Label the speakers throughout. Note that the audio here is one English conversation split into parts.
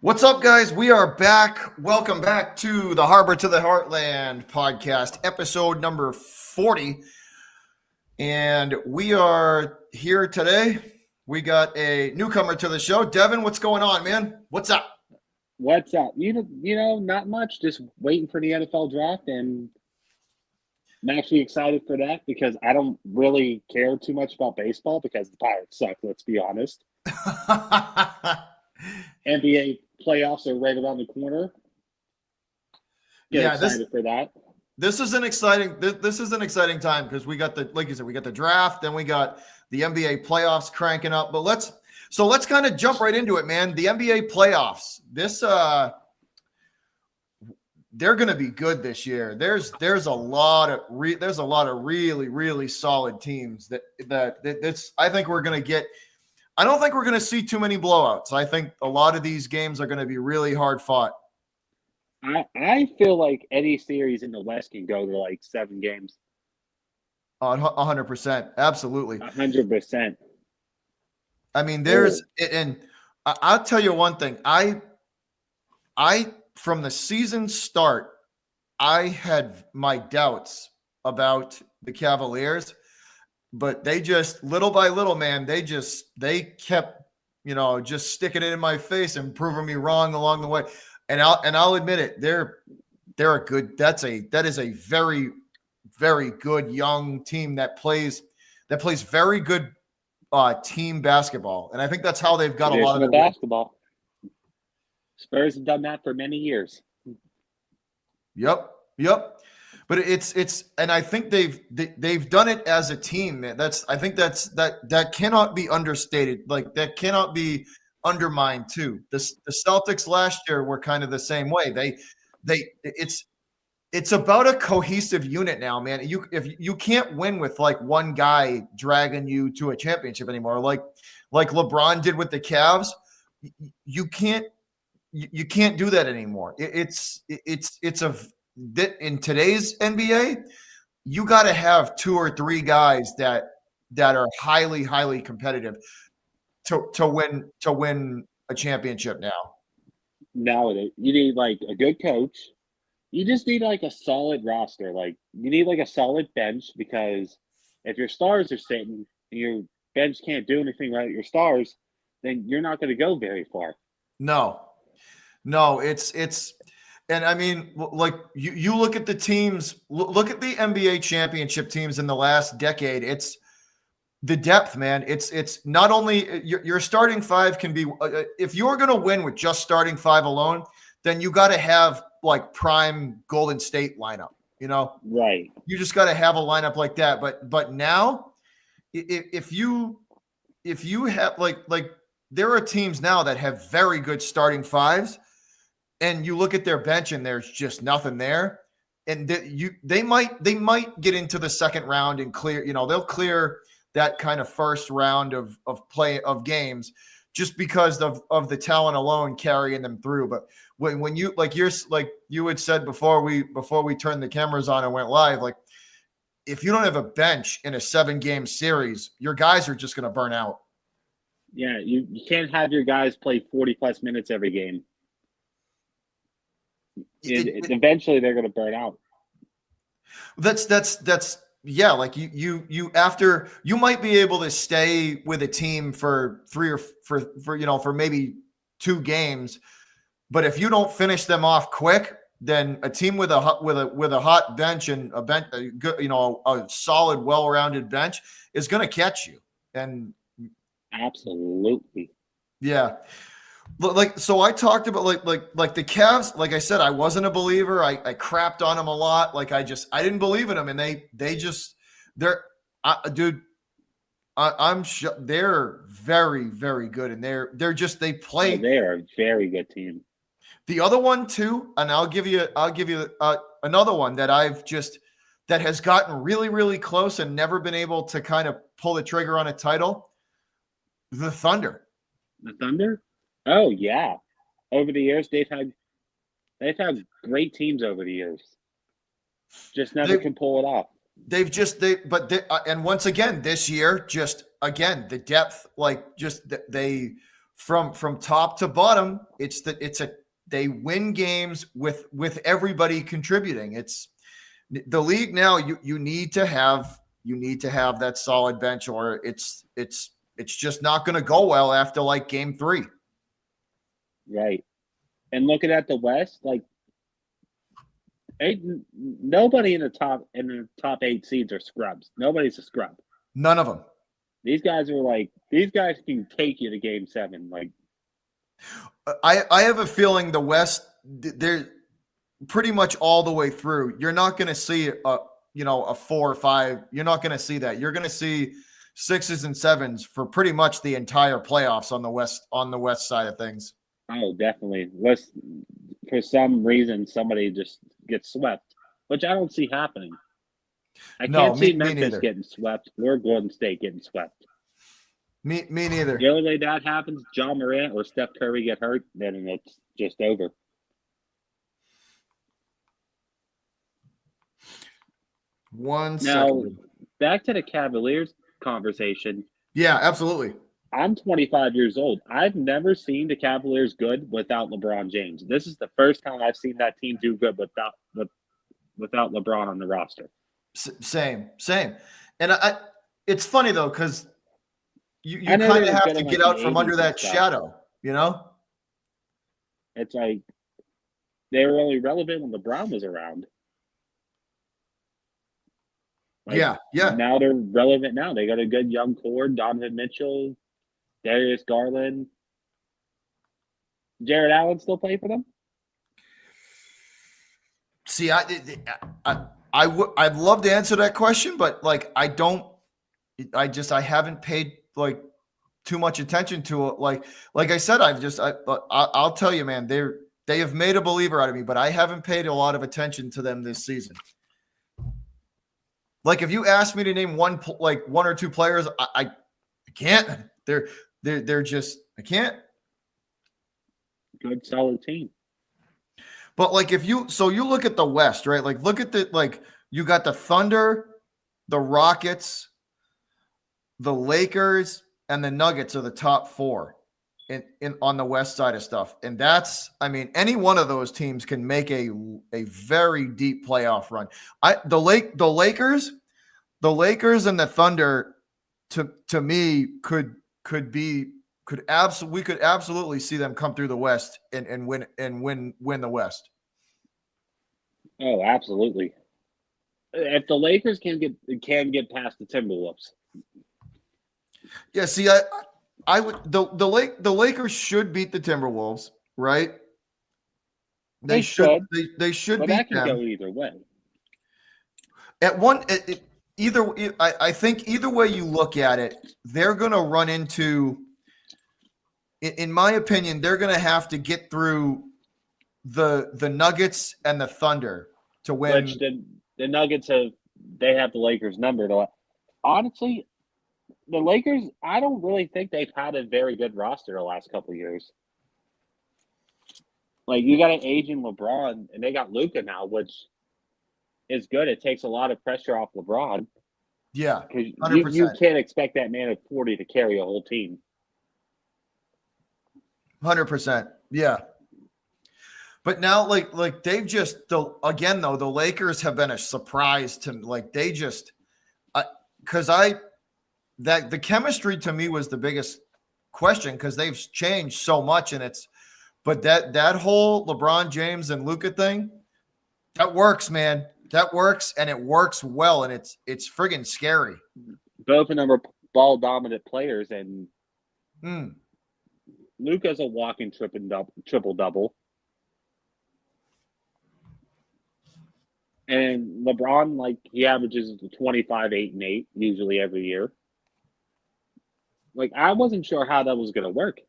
Speaker 1: What's up, guys? We are back. Welcome back to the Harbor to the Heartland podcast, episode number 40. And we are here today. We got a newcomer to the show. Devin, what's going on, man? What's up?
Speaker 2: What's up? Not much. Just waiting for the NFL draft, and I'm actually excited for that because I don't really care too much about baseball because the Pirates suck. Let's be honest. NBA playoffs are right around the corner. Excited for that.
Speaker 1: This is an exciting time because we got like you said, we got the draft, then we got the NBA playoffs cranking up. But let's kind of jump right into it, man. The NBA playoffs. They're going to be good this year. There's a lot of really solid teams that's I think we're going to get. I don't think we're going to see too many blowouts. I think a lot of these games are going to be really hard fought.
Speaker 2: I feel like any series in the West can go to like 7 games.
Speaker 1: 100%. Absolutely.
Speaker 2: 100%.
Speaker 1: I mean, and I'll tell you one thing. I from the season start, I had my doubts about the Cavaliers, but they just little by little, man, they kept, just sticking it in my face and proving me wrong along the way. And I'll admit it, that is a very, very good young team that plays very good team basketball. And I think that's how they've got a lot of
Speaker 2: basketball. Spurs have done that for many years.
Speaker 1: Yep. But it's and I think they've done it as a team. That cannot be understated. Like that cannot be undermined too. The Celtics last year were kind of the same way. It's about a cohesive unit now, man. If you can't win with like one guy dragging you to a championship anymore, like LeBron did with the Cavs, you can't do that anymore. In today's NBA, you got to have 2 or 3 guys that are highly competitive to win a championship now.
Speaker 2: Nowadays, you need like a good coach. You just need like a solid roster. Like you need like a solid bench because if your stars are sitting and your bench can't do anything right with your stars, then you're not going to go very far.
Speaker 1: No, it's and I mean, like you look at the teams, look at the NBA championship teams in the last decade. It's the depth, man. It's not only your starting 5 can be if you're going to win with just starting 5 alone, then you got to have like prime Golden State lineup,
Speaker 2: Right.
Speaker 1: You just got to have a lineup like that. But now if you have like there are teams now that have very good starting 5s, and you look at their bench and there's just nothing there. And they might get into the second round and clear, they'll clear that kind of first round of games just because of the talent alone carrying them through. But when you you had said before we turned the cameras on and went live, like if you don't have a bench in a 7-game series, your guys are just going to burn out.
Speaker 2: Yeah, you can't have your guys play 40 plus minutes every game. Eventually they're going to burn out.
Speaker 1: That's yeah. Like you after you might be able to stay with a team for 3 or for maybe 2 games, but if you don't finish them off quick, then a team with a hot bench and a good, a solid, well-rounded bench is going to catch you. And
Speaker 2: absolutely,
Speaker 1: yeah. So I talked about like the Cavs. Like I said, I wasn't a believer. I crapped on them a lot. Like I didn't believe in them, and I'm sure they're very, very good, and they play.
Speaker 2: They are a very good team.
Speaker 1: The other one too, and I'll give you another one that that has gotten really, really close and never been able to kind of pull the trigger on a title. The Thunder.
Speaker 2: The Thunder. Oh yeah, over the years they've had great teams over the years. Just never can pull it off.
Speaker 1: And once again this year, just again the depth, like just they from top to bottom, they win games with everybody contributing. It's the league now. You need to have that solid bench, or it's just not going to go well after like game 3.
Speaker 2: Right. And looking at the West, like nobody in the top 8 seeds are scrubs. Nobody's a scrub.
Speaker 1: None of them.
Speaker 2: These guys can take you to game 7. Like,
Speaker 1: I have a feeling the West, they're pretty much all the way through. You're not going to see a 4 or 5. You're not going to see that. You're going to see 6s and 7s for pretty much the entire playoffs on the West side of things.
Speaker 2: Oh, definitely. Unless for some reason somebody just gets swept, which I don't see happening. I can't see Memphis getting swept or Golden State getting swept.
Speaker 1: Me neither.
Speaker 2: The only way that happens, John Morant or Steph Curry get hurt, then it's just over.
Speaker 1: Now,
Speaker 2: second. Back to the Cavaliers conversation.
Speaker 1: Yeah, absolutely.
Speaker 2: I'm 25 years old. I've never seen the Cavaliers good without LeBron James. This is the first time I've seen that team do good without LeBron on the roster.
Speaker 1: Same. And it's funny though, because you kind of have to get out from under that shadow, you know?
Speaker 2: It's like they were only relevant when LeBron was around. Like,
Speaker 1: yeah.
Speaker 2: Now they're relevant now. They got a good young core, Donovan Mitchell, Darius Garland. Jared Allen still play for them?
Speaker 1: See, I'd love to answer that question, but like I haven't paid like too much attention to it. Like I said, I'll tell you, man, they have made a believer out of me, but I haven't paid a lot of attention to them this season. Like if you ask me to name one or two players, I can't. They're just I can't.
Speaker 2: Good solid team.
Speaker 1: But like you look at the West, right? Like look at you got the Thunder, the Rockets, the Lakers, and the Nuggets are the top 4 in on the West side of stuff. And that's, I mean, any one of those teams can make a very deep playoff run. The Lakers and the Thunder to me we could absolutely see them come through the West and win the West.
Speaker 2: Oh, absolutely. If the Lakers can get past the Timberwolves.
Speaker 1: Yeah, see, I would the Lakers should beat the Timberwolves, right? They should they should
Speaker 2: but
Speaker 1: beat
Speaker 2: that can
Speaker 1: them.
Speaker 2: go either way.
Speaker 1: I think either way you look at it, they're going to run into, in my opinion, they're going to have to get through the Nuggets and the Thunder to win.
Speaker 2: Which the Nuggets have the Lakers numbered. Honestly, the Lakers, I don't really think they've had a very good roster the last couple of years. Like you got an aging LeBron, and they got Luka now, which is good. It takes a lot of pressure off LeBron.
Speaker 1: Yeah,
Speaker 2: because you can't expect that man at 40 to carry a whole team.
Speaker 1: 100%. Yeah. But now, like they've just the Lakers have been a surprise to like they just because the chemistry to me was the biggest question because they've changed so much but that whole LeBron James and Luka thing that works, man. That works and it works well and it's friggin' scary.
Speaker 2: Both of them are ball dominant players and Luka's a walking triple double. And LeBron, like, he averages 25, 8, and 8 usually every year. Like, I wasn't sure how that was going to work.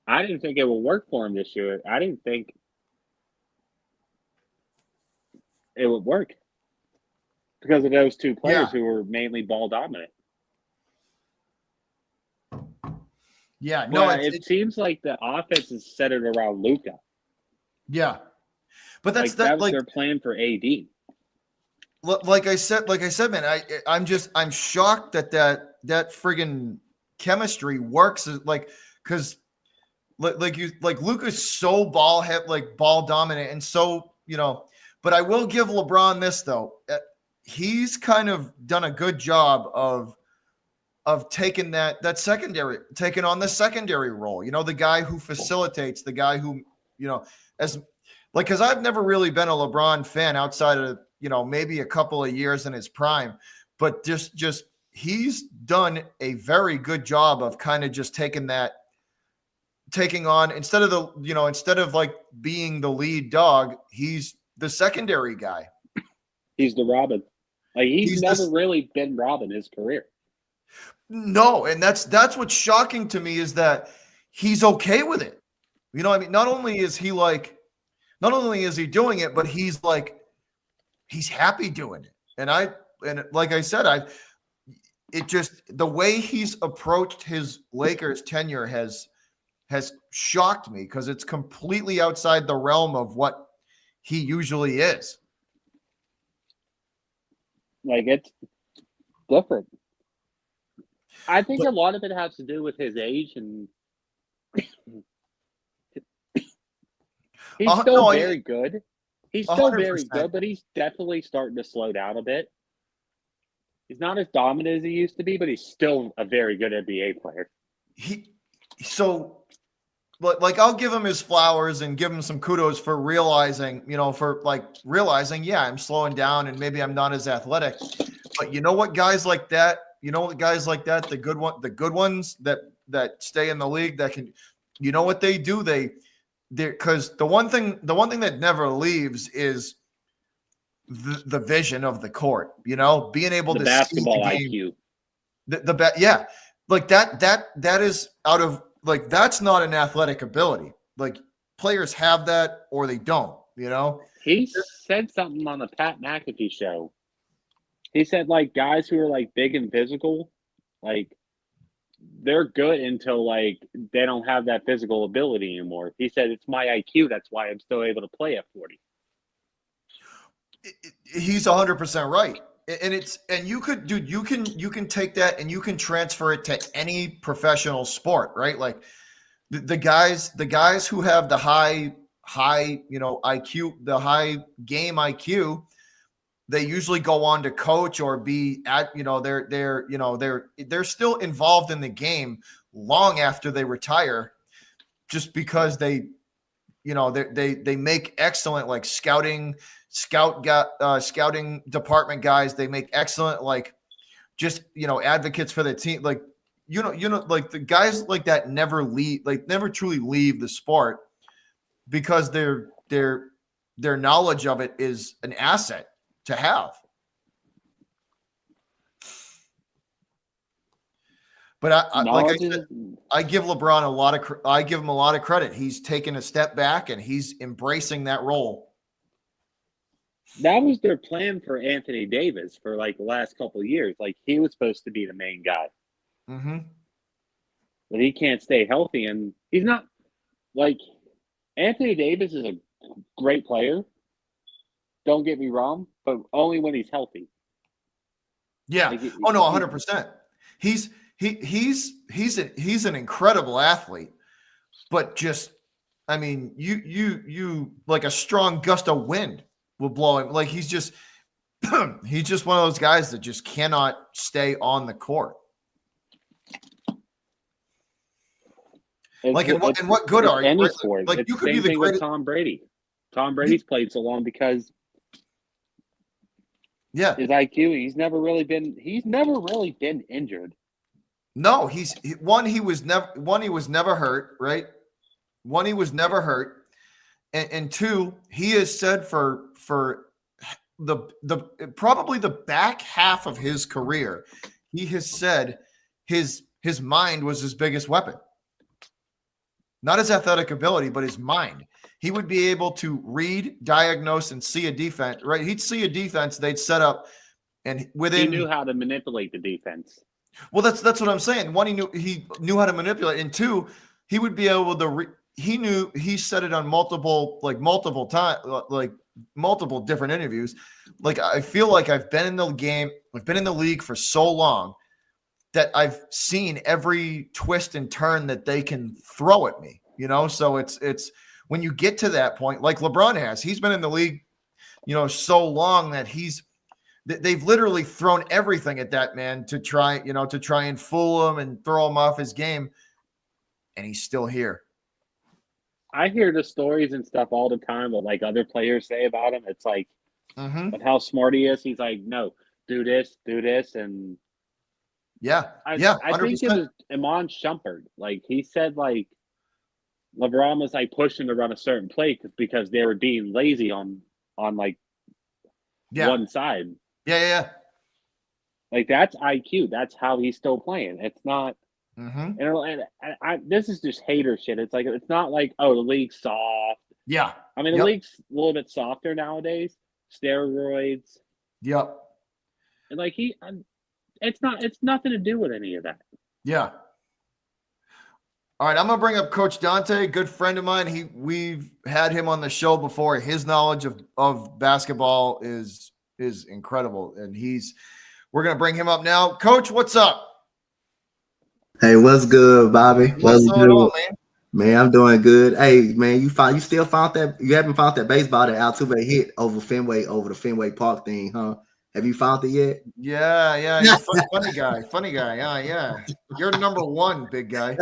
Speaker 2: I didn't think it would work for him this year. I didn't think it would work because of those two players who were mainly ball dominant.
Speaker 1: Yeah, no,
Speaker 2: it seems like the offense is centered around Luka.
Speaker 1: Yeah. But that's
Speaker 2: their plan for AD.
Speaker 1: Like I said, man, I'm shocked that friggin' chemistry works. Like, because like Luka's so ball dominant, and so But I will give LeBron this though. He's kind of done a good job of taking taking on the secondary role. The guy who facilitates, the guy who as because I've never really been a LeBron fan outside of maybe a couple of years in his prime, but just he's done a very good job of kind of just taking on instead of like being the lead dog, he's the secondary guy.
Speaker 2: He's the Robin. Like he's never really been Robin his career.
Speaker 1: No, and that's what's shocking to me is that he's okay with it. I mean, not only is he doing it, but he's happy doing it. And like I said, the way he's approached his Lakers tenure has shocked me because it's completely outside the realm of what he usually is.
Speaker 2: Like it's different. I think a lot of it has to do with his age, and he's still very good. He's still 100%. Very good, but he's definitely starting to slow down a bit. He's not as dominant as he used to be, but he's still a very good NBA player.
Speaker 1: I'll give him his flowers and give him some kudos for realizing, yeah, I'm slowing down and maybe I'm not as athletic. But guys like that, the good ones that stay in the league that can, what they do? Because the one thing that never leaves is the vision of the court, being able to
Speaker 2: basketball
Speaker 1: see the game. Yeah. Like that is out of, that's not an athletic ability. Like players have that or they don't,
Speaker 2: He said something on the Pat McAfee show. He said guys who are big and physical, they're good until they don't have that physical ability anymore. He said it's my IQ, that's why I'm still able to play at 40.
Speaker 1: He's 100% right. And you can take that and you can transfer it to any professional sport, right? Like the guys who have the high IQ, the high game IQ, they usually go on to coach or be at, they're still involved in the game long after they retire, just because they make excellent scouting department guys. They make excellent advocates for the team. The guys like that never truly leave the sport because their knowledge of it is an asset to have. But I give LeBron I give him a lot of credit. He's taken a step back and he's embracing that role.
Speaker 2: That was their plan for Anthony Davis for the last couple of years. He was supposed to be the main guy.
Speaker 1: Mm-hmm.
Speaker 2: But he can't stay healthy, and he's not Anthony Davis is a great player. Don't get me wrong, but only when he's healthy.
Speaker 1: Yeah. 100%. He's an incredible athlete, but just, I mean, you a strong gust of wind will blow him. He's just one of those guys that just cannot stay on the court. What good are you?
Speaker 2: Any sport.
Speaker 1: You could
Speaker 2: same
Speaker 1: be the
Speaker 2: thing
Speaker 1: greatest.
Speaker 2: With Tom Brady. Tom Brady's played so long because his IQ. He's never really been injured.
Speaker 1: No, he was never hurt, right? One, he was never hurt. And two, he has said for the probably the back half of his career, he has said his mind was his biggest weapon. Not his athletic ability, but his mind. He would be able to read, diagnose, and see a defense, right? He'd see a defense they'd set up, and he
Speaker 2: knew how to manipulate the defense.
Speaker 1: Well, that's what I'm saying. One, he knew how to manipulate, and two, he would be able to. He said it on multiple times, multiple different interviews. I feel like I've been in the game, I've been in the league for so long that I've seen every twist and turn that they can throw at me, so it's when you get to that point, like LeBron he's been in the league, so long that they've literally thrown everything at that man to try and fool him and throw him off his game. And he's still here.
Speaker 2: I hear the stories and stuff all the time that like other players say about him. It's like, but how smart he is. He's like, no, do this, and
Speaker 1: yeah,
Speaker 2: I
Speaker 1: 100%.
Speaker 2: think it was Iman Shumpert. Like he said, like LeBron was like pushing to run a certain play because they were being lazy on like one side.
Speaker 1: Yeah.
Speaker 2: Like that's IQ. That's how he's still playing. It's not. And this is just hater shit. It's like it's not like, oh, the league's soft.
Speaker 1: Yeah.
Speaker 2: I mean, the league's a little bit softer nowadays. Steroids.
Speaker 1: Yep.
Speaker 2: And like it's nothing to do with any of that.
Speaker 1: Yeah. All right, I'm gonna bring up Coach Dante, good friend of mine. We've had him on the show before. His knowledge of basketball is incredible, and we're gonna bring him up now. Coach, what's up?
Speaker 3: Hey, what's good, Bobby?
Speaker 1: What's going on, man?
Speaker 3: Man, I'm doing good. Hey, man, you still found that? You haven't found that baseball that Altuve hit over the Fenway Park thing, huh? Have you found it yet?
Speaker 1: Yeah. You're funny guy. Yeah. You're number one, big guy.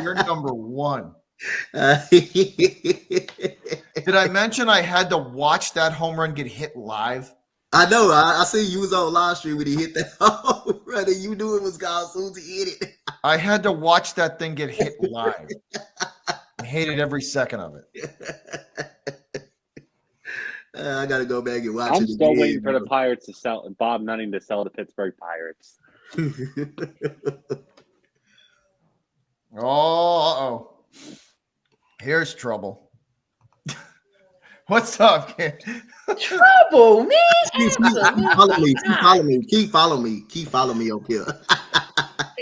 Speaker 1: You're number one. Did I mention I had to watch that home run get hit live?
Speaker 3: I know. I see you was on live stream when he hit that home run, and you knew it was gone as soon as he hit it.
Speaker 1: I had to watch that thing get hit live. I hated every second of it.
Speaker 3: I gotta go back and watch it.
Speaker 2: I'm still waiting for the Pirates to sell Bob Nutting to sell the Pittsburgh Pirates.
Speaker 1: Oh, here's trouble. What's up, kid?
Speaker 4: Trouble, man.
Speaker 3: Keep following me up here.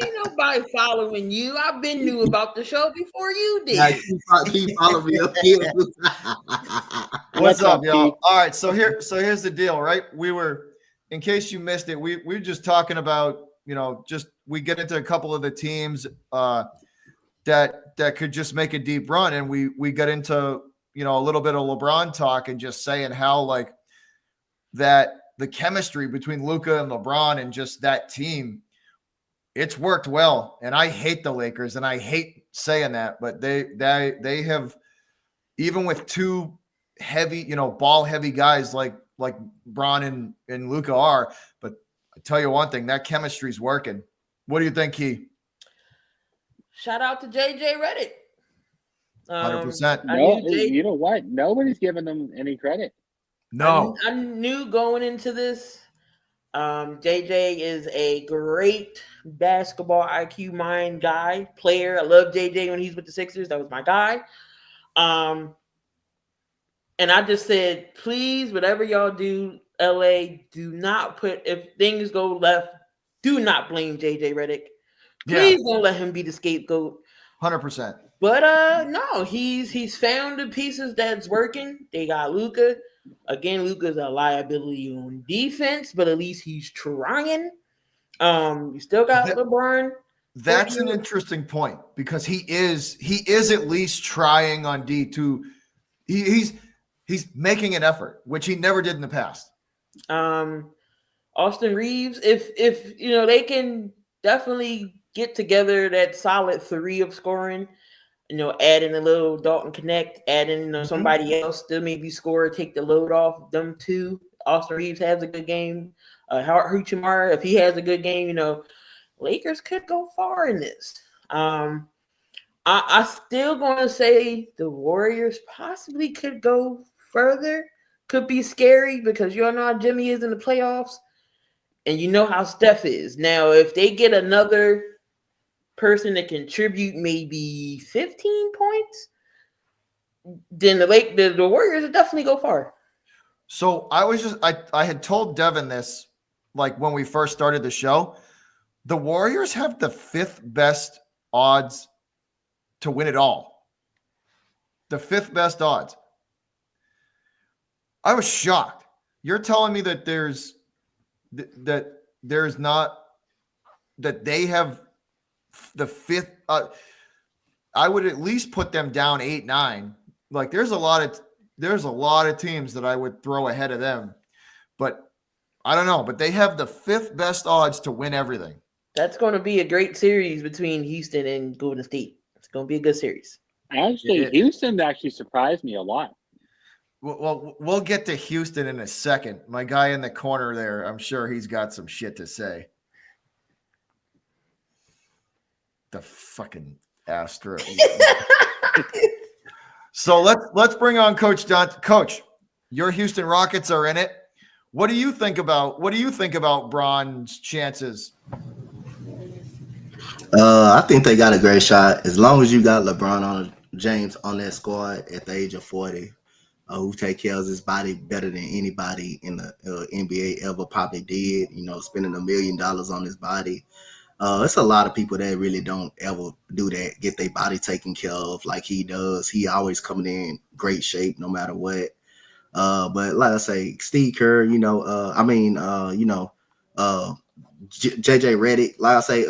Speaker 4: Ain't nobody following you. I've been knew about the show before you did.
Speaker 3: Keep following me up here.
Speaker 1: What's up, y'all? All right, so here's the deal, right? In case you missed it, we were just talking about, we get into a couple of the teams that could just make a deep run, and we got into a little bit of LeBron talk and just saying how like that the chemistry between Luka and LeBron and just that team, it's worked well. And I hate the Lakers, and I hate saying that, but they have, even with two heavy, ball heavy guys like Bron and Luka are. But I tell you one thing, that chemistry is working. What do you think, Key?
Speaker 4: Shout out to JJ Redick.
Speaker 1: 100%.
Speaker 2: No, you know what? Nobody's giving them any credit.
Speaker 1: No.
Speaker 4: I knew going into this, JJ is a great basketball IQ mind guy, player. I love JJ when he's with the Sixers. That was my guy. And I just said, please, whatever y'all do, LA, do not if things go left, do not blame JJ Redick. Please don't let him be the scapegoat.
Speaker 1: 100%.
Speaker 4: But no, he's found the pieces that's working. They got Luka. Again, Luka's a liability on defense, but at least he's trying. You still got LeBron.
Speaker 1: That's an interesting point, because he is at least trying on D2. He's making an effort, which he never did in the past.
Speaker 4: Austin Reeves, if they can definitely get together that solid three of scoring. Add in a little Dalton Connect, add in somebody else, still maybe score, take the load off them two. Austin Reeves has a good game. Huchimara, if he has a good game, Lakers could go far in this. I still going to say the Warriors possibly could go further. Could be scary because you all know how Jimmy is in the playoffs, and you know how Steph is. Now, if they get another person to contribute maybe 15 points, then the Warriors will definitely go far.
Speaker 1: So I had told Devin this, like when we first started the show, the Warriors have the 5th best odds to win it all. The 5th best odds. I was shocked. You're telling me that there's not that they have the fifth. I would at least put them down 8-9. Like there's a lot of teams that I would throw ahead of them, but I don't know. But they have the fifth best odds to win everything.
Speaker 4: That's going to be a great series between Houston and Golden State. It's going to be a good series.
Speaker 2: Actually, Houston actually surprised me a lot.
Speaker 1: Well, we'll get to Houston in a second. My guy in the corner there, I'm sure he's got some shit to say. The fucking Astro. So let's bring on Coach Johnson. Coach, your Houston Rockets are in it. What do you think about Bron's chances?
Speaker 3: I think they got a great shot. As long as you got James on that squad at the age of 40, who take care of his body better than anybody in the NBA ever probably did, spending $1 million on his body. It's a lot of people that really don't ever do that, get their body taken care of like he does. He always coming in great shape no matter what. But like I say, Steve Kerr, JJ Redick, like I say,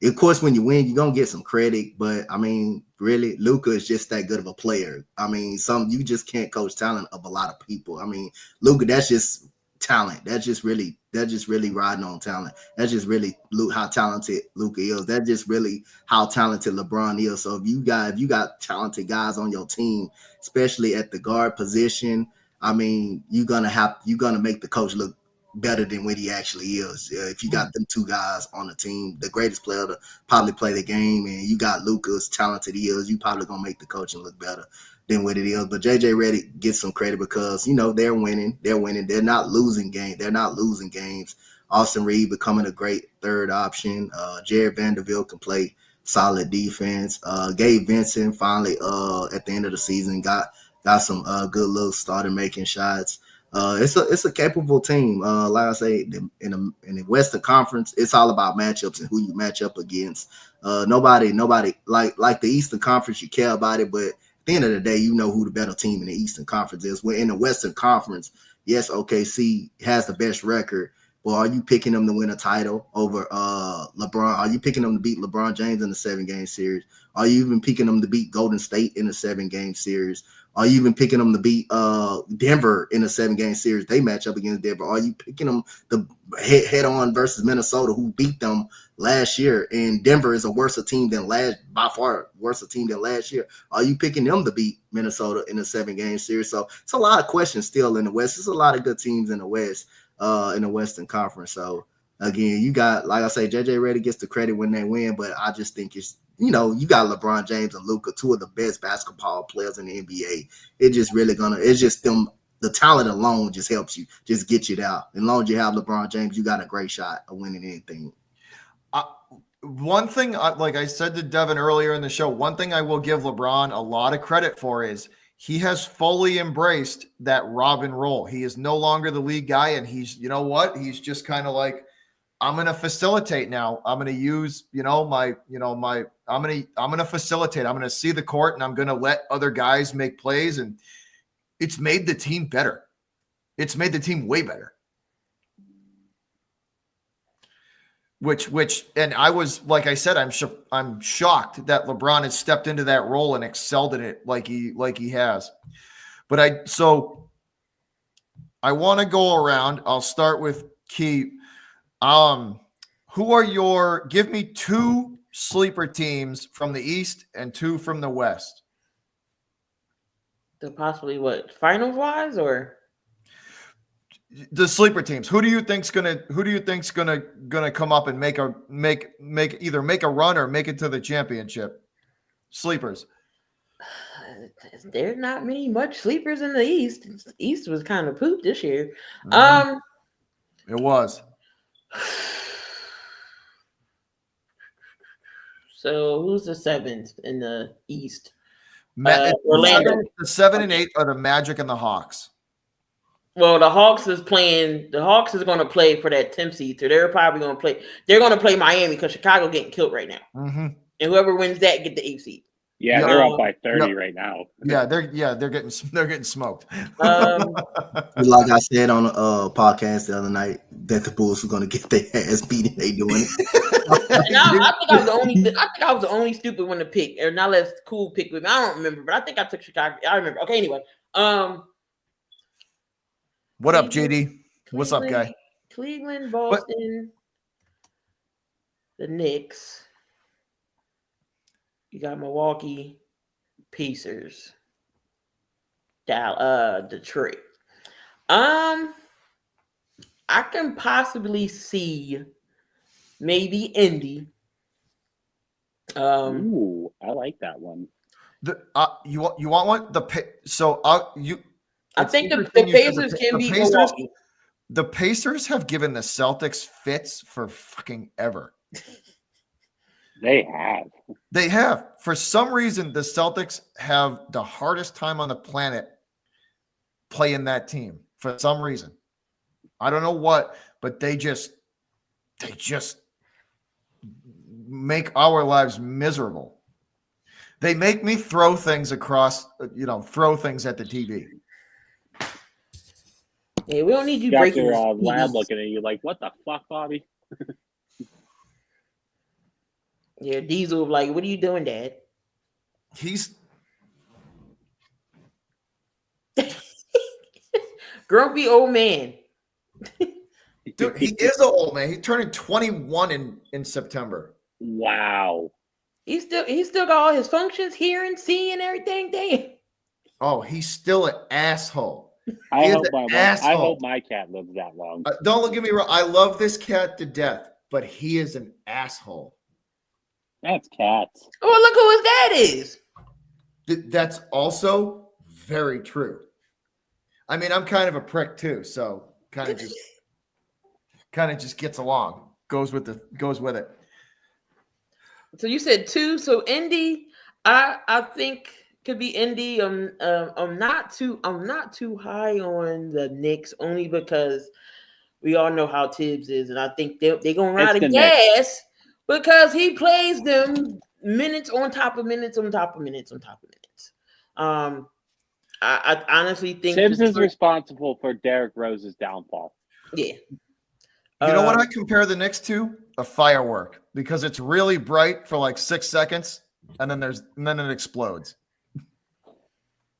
Speaker 3: of course, when you win, you're going to get some credit. But, I mean, really, Luka is just that good of a player. I mean, you just can't coach talent of a lot of people. I mean, Luka, that's just talent. That's just really riding on talent. That's just really how talented Luka is. That's just really how talented LeBron is. So if you got talented guys on your team, especially at the guard position, I mean, you're gonna make the coach look better than what he actually is. If you got them two guys on the team, the greatest player to probably play the game, and you got Luka as talented he is, you probably gonna make the coaching look better than what it is. But JJ Redick gets some credit because they're winning. They're not losing games. Austin Reed becoming a great third option. Jared Vanderbilt can play solid defense. Gabe Vincent finally at the end of the season got some good looks, started making shots. It's a capable team. Like I say, in the Western Conference, it's all about matchups and who you match up against. Nobody like the Eastern Conference, you care about it, but at the end of the day, you know who the better team in the Eastern Conference is. We're in the Western Conference. Yes, OKC has the best record, but are you picking them to win a title over LeBron? Are you picking them to beat LeBron James in the 7-game series? Are you even picking them to beat Golden State in a 7-game series? Are you even picking them to beat Denver in a 7-game series? They match up against Denver. Are you picking them to head on versus Minnesota, who beat them last year? And Denver is by far worse team than last year. Are you picking them to beat Minnesota in a 7-game series? So it's a lot of questions still in the West. There's a lot of good teams in the West, in the Western Conference. So again, you got, like I say, JJ Redick gets the credit when they win, but I just think it's, you got LeBron James and Luka, two of the best basketball players in the NBA. It's just them. The talent alone just helps you, just get you out. As long as you have LeBron James, you got a great shot of winning anything.
Speaker 1: One thing, like I said to Devin earlier in the show, one thing I will give LeBron a lot of credit for is he has fully embraced that Robin role. He is no longer the lead guy, and he's just kind of like, I'm going to facilitate now. I'm going to use, I'm going to facilitate. I'm going to see the court, and I'm going to let other guys make plays. And it's made the team better. It's made the team way better. And I was, like I said, I'm shocked that LeBron has stepped into that role and excelled in it like he has. But I want to go around. I'll start with Key. Give me 2 sleeper teams from the East and 2 from the West.
Speaker 4: So possibly what, finals wise, or
Speaker 1: the sleeper teams? Who do you think's gonna come up and make either make a run or make it to the championship? Sleepers.
Speaker 4: There's not much sleepers in the East. The East was kind of poop this year.
Speaker 1: It was.
Speaker 4: So who's the 7th in the East?
Speaker 1: Orlando. The 7 and 8 are the Magic and the Hawks.
Speaker 4: Well, the Hawks is going to play for that 10th seed. So they're probably going to play. They're going to play Miami because Chicago getting killed right now.
Speaker 1: Mm-hmm.
Speaker 4: And whoever wins that get the 8th seed.
Speaker 2: Yeah,
Speaker 1: Yeah.
Speaker 2: they're up by 30
Speaker 1: Yeah.
Speaker 2: right now.
Speaker 1: they're getting smoked.
Speaker 3: Like I said on a podcast the other night, that the Bulls were going to get their ass beat and they doing it.
Speaker 4: And I think I was the only. I think I was the only stupid one to pick, or not less cool pick with me. I don't remember, but I think I took Chicago. I remember. Okay, anyway.
Speaker 1: What up,
Speaker 4: Cleveland-
Speaker 1: JD? What's up, guy?
Speaker 4: Cleveland, Boston, the Knicks. You got Milwaukee, Pacers, Detroit. I can possibly see maybe Indy.
Speaker 2: Ooh, I like that one.
Speaker 1: You want one?
Speaker 4: I think the
Speaker 1: interesting you said
Speaker 4: Pacers can beat
Speaker 1: Pacers.
Speaker 4: Milwaukee.
Speaker 1: The Pacers have given the Celtics fits for fucking ever.
Speaker 2: They have.
Speaker 1: They have. For some reason, the Celtics have the hardest time on the planet playing that team. For some reason, I don't know what, but they just make our lives miserable. They make me throw things across, throw things at the TV.
Speaker 4: Hey, we don't need you
Speaker 2: Got
Speaker 4: breaking
Speaker 2: your
Speaker 4: this.
Speaker 2: lad looking at you like, what the fuck, Bobby?
Speaker 4: Yeah, Diesel like, what are you doing, Dad?
Speaker 1: He's
Speaker 4: Grumpy old man.
Speaker 1: dude. He is an old man. He's turning 21 in September.
Speaker 2: Wow.
Speaker 4: He still got all his functions, hearing, seeing, everything. Damn.
Speaker 1: Oh, he's still an asshole.
Speaker 2: I
Speaker 1: He is
Speaker 2: hope
Speaker 1: an asshole.
Speaker 2: I hope my cat lives that long.
Speaker 1: Don't look at me wrong. I love this cat to death, but he is an asshole.
Speaker 2: That's cats.
Speaker 4: Oh, look who his dad is.
Speaker 1: That's also very true. I mean, I'm kind of a prick too, so kind of just gets along, goes with it.
Speaker 4: So you said 2. So Indy, I think could be Indy. I'm not too high on the Knicks only because we all know how Tibbs is, and I think they're gonna ride
Speaker 2: It's
Speaker 4: a
Speaker 2: the
Speaker 4: gas because he plays them minutes on top of minutes on top of minutes on top of minutes. I honestly think
Speaker 2: Tibbs is responsible for Derrick Rose's downfall.
Speaker 4: Yeah.
Speaker 1: You know what I compare the Knicks to? A firework, because it's really bright for like 6 seconds, and then it explodes.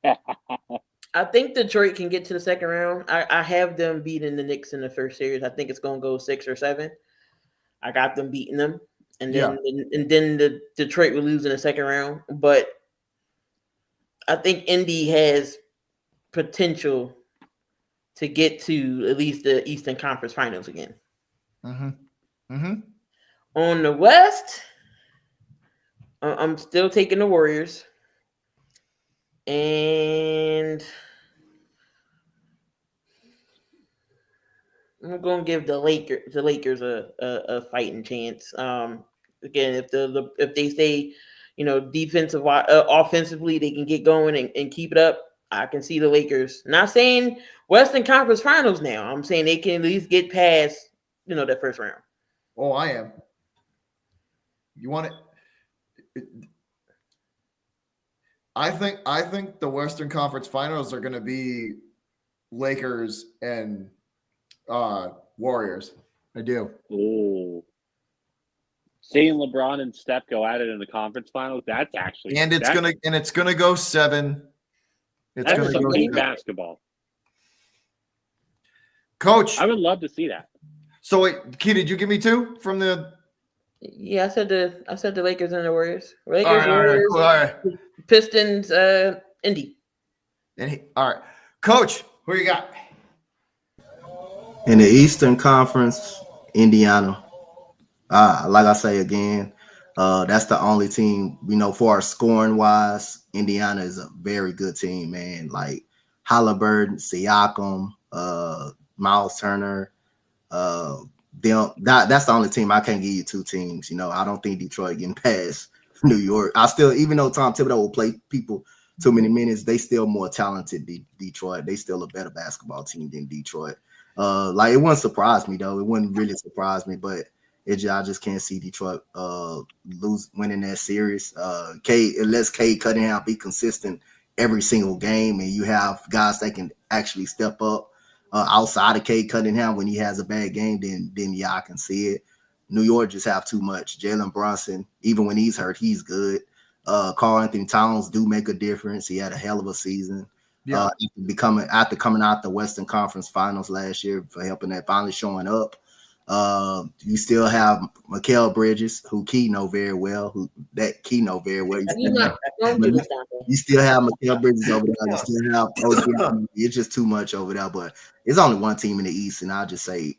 Speaker 4: I think Detroit can get to the second round. I have them beating the Knicks in the first series. I think it's going to go 6 or 7. I got them beating them, and then the Detroit will lose in the second round. But I think Indy has potential to get to at least the Eastern Conference Finals again. On the West, I'm still taking the Warriors, and I'm gonna give the Lakers a fighting chance. Again, if they stay, offensively, they can get going and keep it up. I can see the Lakers. Not saying Western Conference Finals now. I'm saying they can at least get past, that first round.
Speaker 1: Oh, I am. You want it? I think the Western Conference Finals are going to be Lakers and Warriors. I do.
Speaker 2: Ooh. Seeing LeBron and Steph go at it in the conference finals, that's actually
Speaker 1: it's gonna go 7. It's
Speaker 2: that's
Speaker 1: gonna
Speaker 2: some
Speaker 1: go
Speaker 2: good
Speaker 1: 7.
Speaker 2: basketball.
Speaker 1: Coach,
Speaker 2: I would love to see that.
Speaker 1: So wait, Key, did you give me 2 from the?
Speaker 4: Yeah, I said the Lakers and the Warriors. Lakers,
Speaker 1: All right,
Speaker 4: Warriors,
Speaker 1: cool, all right.
Speaker 4: Pistons, Indy.
Speaker 1: All right, Coach, who you got?
Speaker 3: In the Eastern Conference, Indiana. Like I say again, that's the only team, for our scoring wise, Indiana is a very good team, man. Like Halliburton, Siakam, Miles Turner, that's the only team. I can't give you 2 teams. I don't think Detroit getting past New York. Even though Tom Thibodeau will play people too many minutes, they still more talented than Detroit. They still a better basketball team than Detroit. It wouldn't surprise me though. It wouldn't really surprise me, but I just can't see Detroit winning that series. Unless Cade Cunningham be consistent every single game, and you have guys that can actually step up outside of Cade Cunningham when he has a bad game, then yeah, I can see it. New York just have too much. Jalen Brunson, even when he's hurt, he's good. Karl Anthony Towns do make a difference. He had a hell of a season.
Speaker 1: Yeah.
Speaker 3: After coming out the Western Conference Finals last year for helping that finally showing up. You still have Mikal Bridges, who Key know very well. You still have Mikal Bridges over there. You still have OG. It's just too much over there. But it's only one team in the East, and I'll just say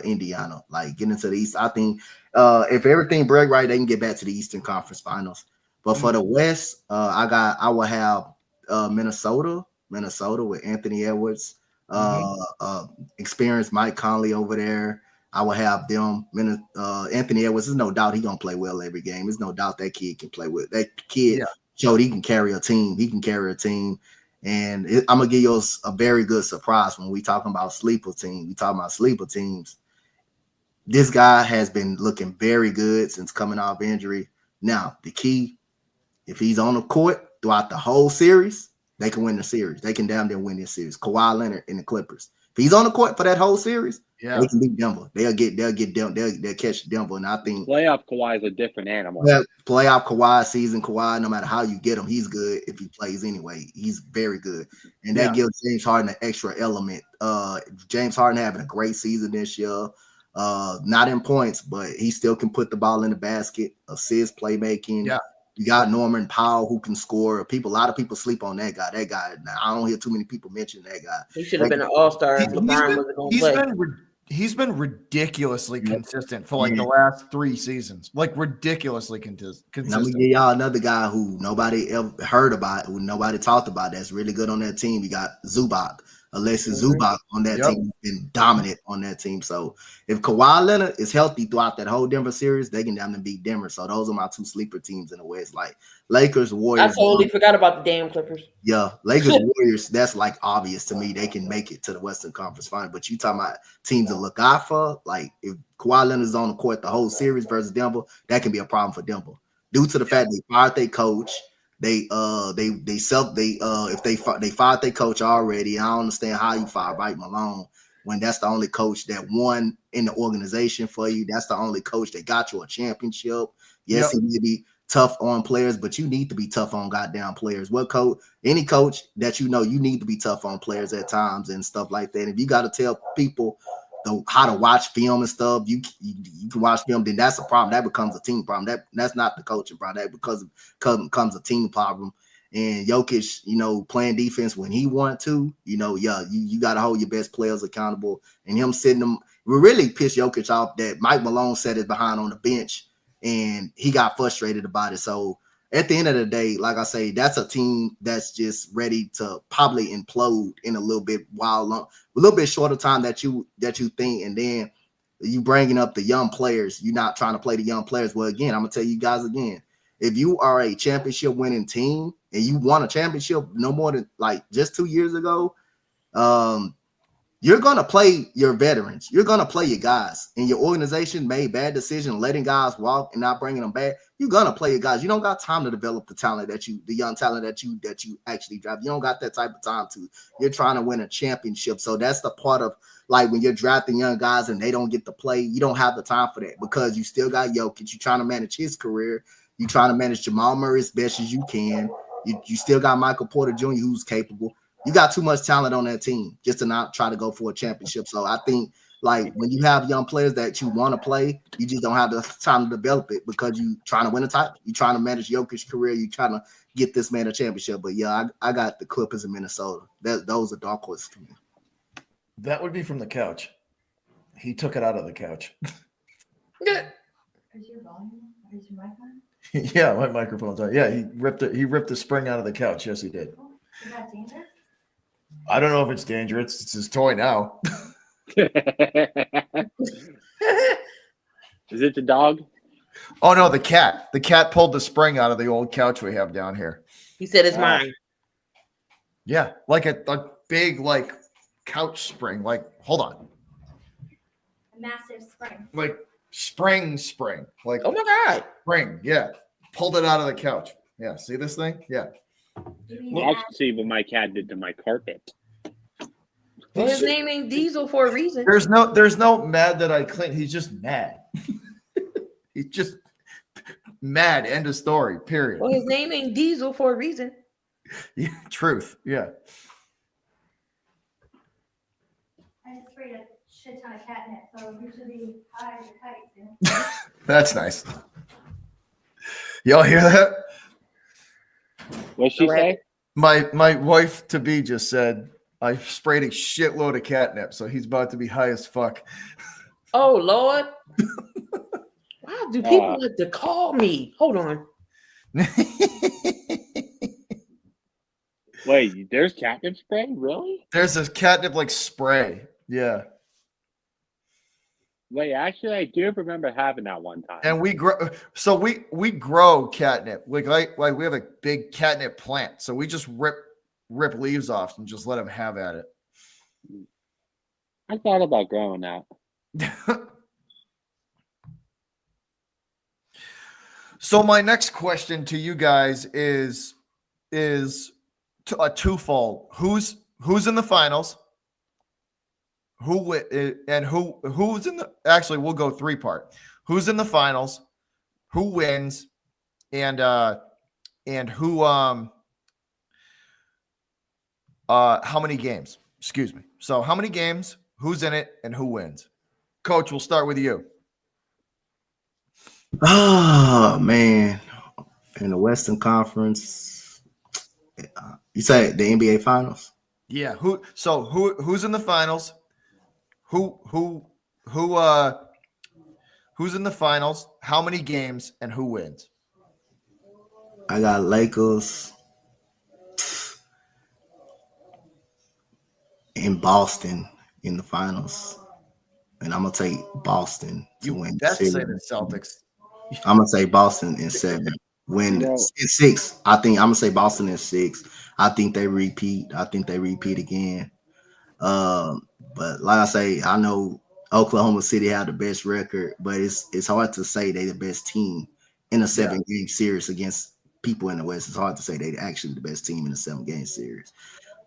Speaker 3: Indiana. Like getting to the East, I think if everything break right, they can get back to the Eastern Conference Finals. But for the West, I will have Minnesota with Anthony Edwards, experienced Mike Conley over there. I will have them. Anthony Edwards, there's no doubt he's going to play well every game. There's no doubt that kid can play with. That kid showed he can carry a team. And I'm going to give you a very good surprise when we talking about sleeper team. We talking about sleeper teams. This guy has been looking very good since coming off injury. Now, the key, if he's on the court throughout the whole series, they can win the series. They can damn near win this series. Kawhi Leonard and the Clippers. If he's on the court for that whole series, they can beat Denver. They'll catch Denver. And I think
Speaker 2: playoff Kawhi is a different animal.
Speaker 3: Yeah, playoff Kawhi, season Kawhi, no matter how you get him, he's good if he plays anyway. He's very good. And that gives James Harden an extra element. James Harden having a great season this year. Not in points, but he still can put the ball in the basket, assist, playmaking.
Speaker 1: Yeah.
Speaker 3: You got Norman Powell who can score. A lot of people sleep on that guy. That guy, I don't hear too many people mention that guy.
Speaker 4: He should have been an all-star.
Speaker 1: He's been ridiculously consistent for like the last 3 seasons. Like ridiculously consistent.
Speaker 3: And I'm gonna give y'all another guy who nobody ever heard about, who nobody talked about. That's really good on that team. You got Zubac. Alexis Zubac on that team has been dominant on that team. So if Kawhi Leonard is healthy throughout that whole Denver series, they can down and beat Denver. So those are my 2 sleeper teams in the West, like Lakers, Warriors.
Speaker 4: I totally forgot about the damn Clippers.
Speaker 3: Yeah, Lakers, Warriors. That's like obvious to me. They can make it to the Western Conference Final. But you talking about teams to look out for, like if Kawhi Leonard is on the court the whole series versus Denver, that can be a problem for Denver due to the fact they fired their coach. They fired their coach already. I don't understand how you fire Mike Malone when that's the only coach that won in the organization for you. That's the only coach that got you a championship. Yes, he may be tough on players, but you need to be tough on goddamn players. Any coach that you need to be tough on players at times and stuff like that. If you got to tell people how to watch film and stuff, you can watch film, then that's a problem. That becomes a team problem. That's not the coaching problem. That becomes a team problem. And Jokic, playing defense when he want to, you got to hold your best players accountable. And him sitting them, we really pissed Jokic off that Mike Malone sat his behind on the bench and he got frustrated about it. So at the end of the day, like I say, that's a team that's just ready to probably implode in a little bit shorter time that you think. And then you bringing up the young players, you're not trying to play the young players. Well, again, I'm gonna tell you guys again, if you are a championship winning team and you won a championship no more than like just 2 years ago, you're going to play your veterans. You're going to play your guys. And your organization made bad decision letting guys walk and not bringing them back. You're going to play your guys. You don't got time to develop the young talent that you actually draft. You don't got that type of time to. You're trying to win a championship. So that's the part of like when you're drafting young guys and they don't get to play, you don't have the time for that because you still got Jokic. You're trying to manage his career. You're trying to manage Jamal Murray as best as you can. You still got Michael Porter Jr., who's capable. You got too much talent on that team just to not try to go for a championship. So I think like when you have young players that you want to play, you just don't have the time to develop it because you trying to win a title. You're trying to manage Jokic's career. You're trying to get this man a championship. But yeah, I got the Clippers in Minnesota. Those are dark horses to me.
Speaker 1: That would be from the couch. He took it out of the couch.
Speaker 4: Yeah.
Speaker 5: Is your volume? Is your mic on?
Speaker 1: Yeah, my microphone's on. Yeah, he ripped the spring out of the couch. Yes, he did.
Speaker 5: Is that dangerous?
Speaker 1: I don't know if it's dangerous. It's his toy now.
Speaker 2: Is it the dog?
Speaker 1: Oh no, the cat. The cat pulled the spring out of the old couch we have down here.
Speaker 4: He said it's mine.
Speaker 1: Yeah, like a big like couch spring. Like, hold on.
Speaker 5: A massive spring.
Speaker 1: Like Spring, like
Speaker 4: Oh my God.
Speaker 1: spring. Yeah, pulled it out of the couch. Yeah, see this thing? Yeah.
Speaker 5: You mean
Speaker 2: Watch and see what my cat did to my carpet.
Speaker 4: Well, his name ain't Diesel for a reason.
Speaker 1: There's no mad that I clean. He's just mad. He's just mad. End of story. Period.
Speaker 4: Well, his name ain't Diesel for a reason.
Speaker 1: Yeah, truth. Yeah.
Speaker 5: I just sprayed a shit ton of catnip, so you should be high as a kite, dude.
Speaker 1: That's nice. Y'all hear that?
Speaker 2: What'd she say?
Speaker 1: My wife to be just said I sprayed a shitload of catnip, so he's about to be high as fuck.
Speaker 4: Oh Lord. Why do people like to call me? Hold on.
Speaker 2: Wait, there's catnip spray? Really?
Speaker 1: There's this catnip like spray. Yeah.
Speaker 2: Wait, actually, I do remember having that one time.
Speaker 1: And we grow, so we grow catnip. Like we have a big catnip plant. So we just rip leaves off and just let them have at it.
Speaker 2: I thought about growing that.
Speaker 1: So my next question to you guys is a twofold. Who's in the finals? Who's in the actually we'll go 3-part. Who's in the finals? Who wins? And who how many games? Excuse me. So how many games? Who's in it and who wins? Coach, we'll start with you.
Speaker 3: Oh man, in the Western Conference, you say the NBA Finals.
Speaker 1: Yeah. Who's in the finals? Who's in the finals? How many games and who wins?
Speaker 3: I got Lakers in Boston in the finals, and I'm gonna take Boston to win.
Speaker 1: That's saying the Celtics.
Speaker 3: I'm gonna say Boston in 7. Win in 6. I'm gonna say Boston in 6. I think they repeat. Again. But like I say, I know Oklahoma City have the best record, but it's hard to say they the best team in a 7-game series against people in the West. It's hard to say they actually the best team in a 7-game series.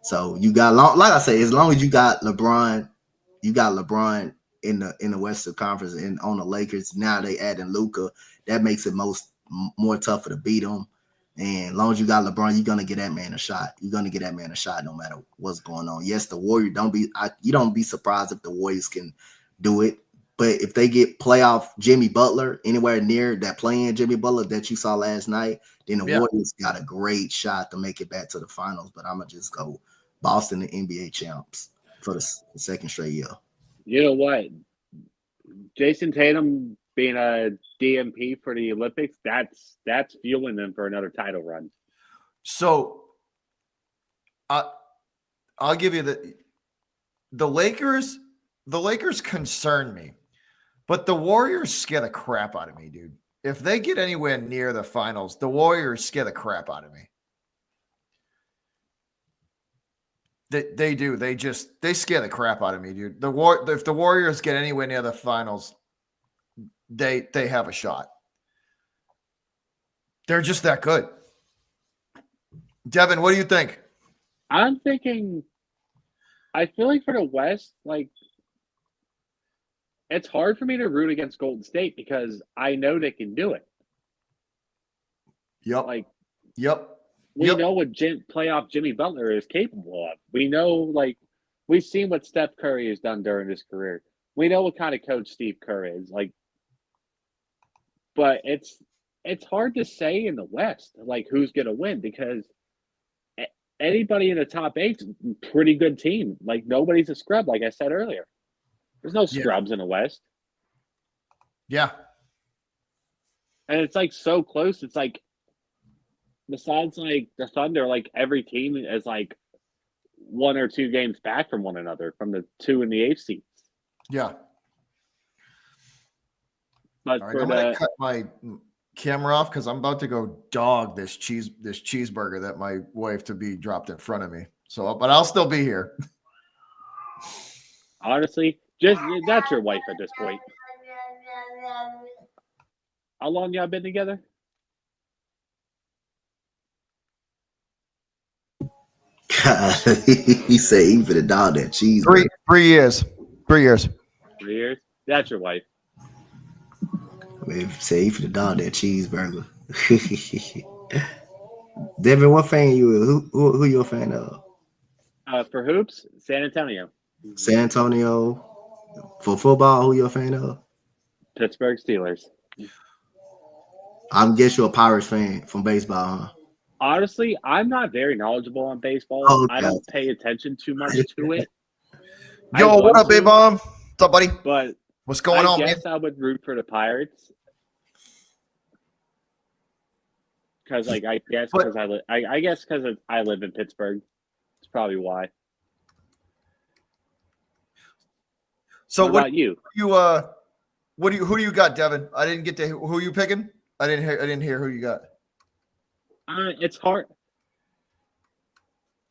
Speaker 3: So you got like I say, as long as you got LeBron in the Western Conference and on the Lakers. Now they adding Luka. That makes it more tougher to beat them. And as long as you got LeBron, you're gonna get that man a shot. You're gonna get that man a shot no matter what's going on. Yes, the Warriors you don't be surprised if the Warriors can do it. But if they get playoff Jimmy Butler anywhere near that playing Jimmy Butler that you saw last night, then the Warriors got a great shot to make it back to the finals. But I'm gonna just go Boston, the NBA champs for the second straight year.
Speaker 2: You know what? Jason Tatum being a DMP for the Olympics, that's fueling them for another title run.
Speaker 1: So I'll give you the Lakers concern me, but the Warriors scare the crap out of me, dude. If they get anywhere near the finals, the Warriors scare the crap out of me. They do. They scare the crap out of me, dude. If the Warriors get anywhere near the finals, they have a shot. They're just that good. Devin, what do you think?
Speaker 2: I'm thinking, I feel like for the West, like, it's hard for me to root against Golden State because I know they can do it.
Speaker 1: Yep.
Speaker 2: We know what playoff Jimmy Butler is capable of. We know, like, we've seen what Steph Curry has done during his career. We know what kind of coach Steve Kerr is. Like, but it's hard to say in the West, like, who's going to win because anybody in the top 8's a pretty good team. Like, nobody's a scrub, like I said earlier. There's no scrubs in the West.
Speaker 1: Yeah.
Speaker 2: And it's, like, so close. It's, like, besides, like, the Thunder, like, every team is, like, 1 or 2 games back from one another from the 2 and the 8th seeds.
Speaker 1: Yeah.
Speaker 2: But
Speaker 1: all right, I'm going to cut my camera off because I'm about to go dog this cheeseburger that my wife to be dropped in front of me. So, but I'll still be here.
Speaker 2: Honestly, just that's your wife at this point. How long y'all been together?
Speaker 3: God, he said he finna dog that cheese.
Speaker 1: 3 years. 3 years.
Speaker 2: 3 years? That's your wife.
Speaker 3: Man, say he finna dog that cheeseburger. Devin, what fan you? Who you a fan of?
Speaker 2: For hoops, San Antonio.
Speaker 3: San Antonio. For football, who you a fan of?
Speaker 2: Pittsburgh Steelers.
Speaker 3: I guess you're a Pirates fan from baseball, huh?
Speaker 2: Honestly, I'm not very knowledgeable on baseball.
Speaker 3: Oh,
Speaker 2: I
Speaker 3: okay.
Speaker 2: don't pay attention too much to it.
Speaker 1: Yo,
Speaker 2: I'd
Speaker 1: what
Speaker 2: love
Speaker 1: up,
Speaker 2: to,
Speaker 1: A-Bomb? What's up, buddy?
Speaker 2: But
Speaker 1: What's going
Speaker 2: I
Speaker 1: on, man?
Speaker 2: guess I would root for the Pirates. Because, like, I guess because I live in Pittsburgh. It's probably why.
Speaker 1: So
Speaker 2: what about you?
Speaker 1: who do you got, Devin? I didn't get to who you picking. I didn't hear who you got.
Speaker 2: It's hard.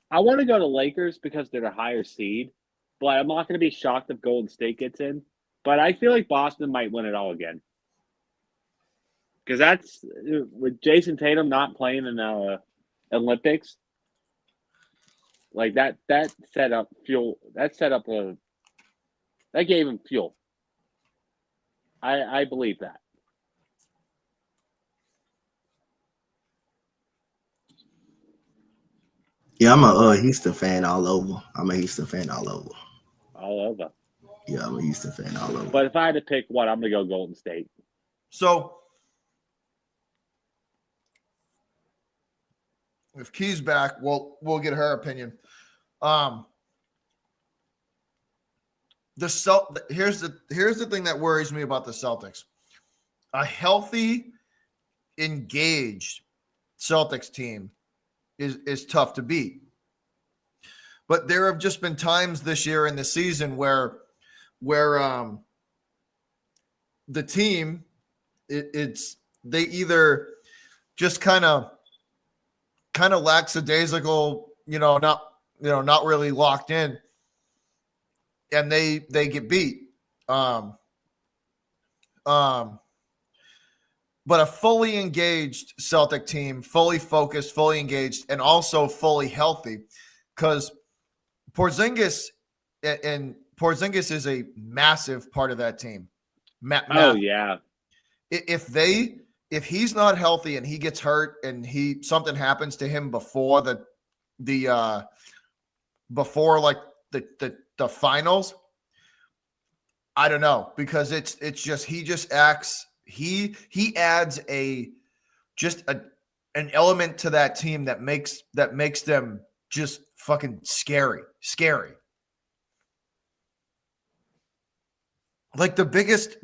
Speaker 2: I want to go to Lakers because they're the higher seed, but I'm not going to be shocked if Golden State gets in. But I feel like Boston might win it all again. Because that's with Jason Tatum not playing in the Olympics. Like that set up fuel. That gave him fuel. I believe that.
Speaker 3: Yeah, I'm a Houston fan all over.
Speaker 2: All over.
Speaker 3: Yeah, I'm a Houston fan all over.
Speaker 2: But if I had to pick one, I'm going to go Golden State.
Speaker 1: So if Key's back, we'll get her opinion. Here's the thing that worries me about the Celtics. A healthy, engaged Celtics team is tough to beat. But there have just been times this year in the season where the team they either just kind of lackadaisical, not really locked in, and they get beat. But a fully engaged Celtic team, fully focused, fully engaged, and also fully healthy, because Porzingis is a massive part of that team.
Speaker 2: Oh yeah.
Speaker 1: If he's not healthy and he gets hurt and something happens to him before the finals, I don't know, because it's just he just acts he adds an element to that team that makes them just fucking scary. Like the biggest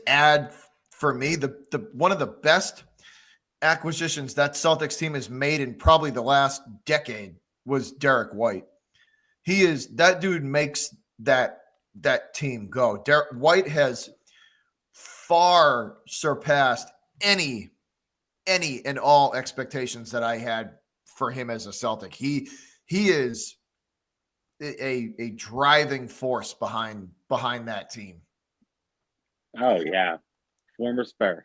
Speaker 1: ad for me, the one of the best acquisitions that Celtics team has made in probably the last decade was Derek White. That dude makes that team go. Derek White has far surpassed any and all expectations that I had for him as a Celtic. He is a driving force behind that team.
Speaker 2: Oh yeah, former Spur.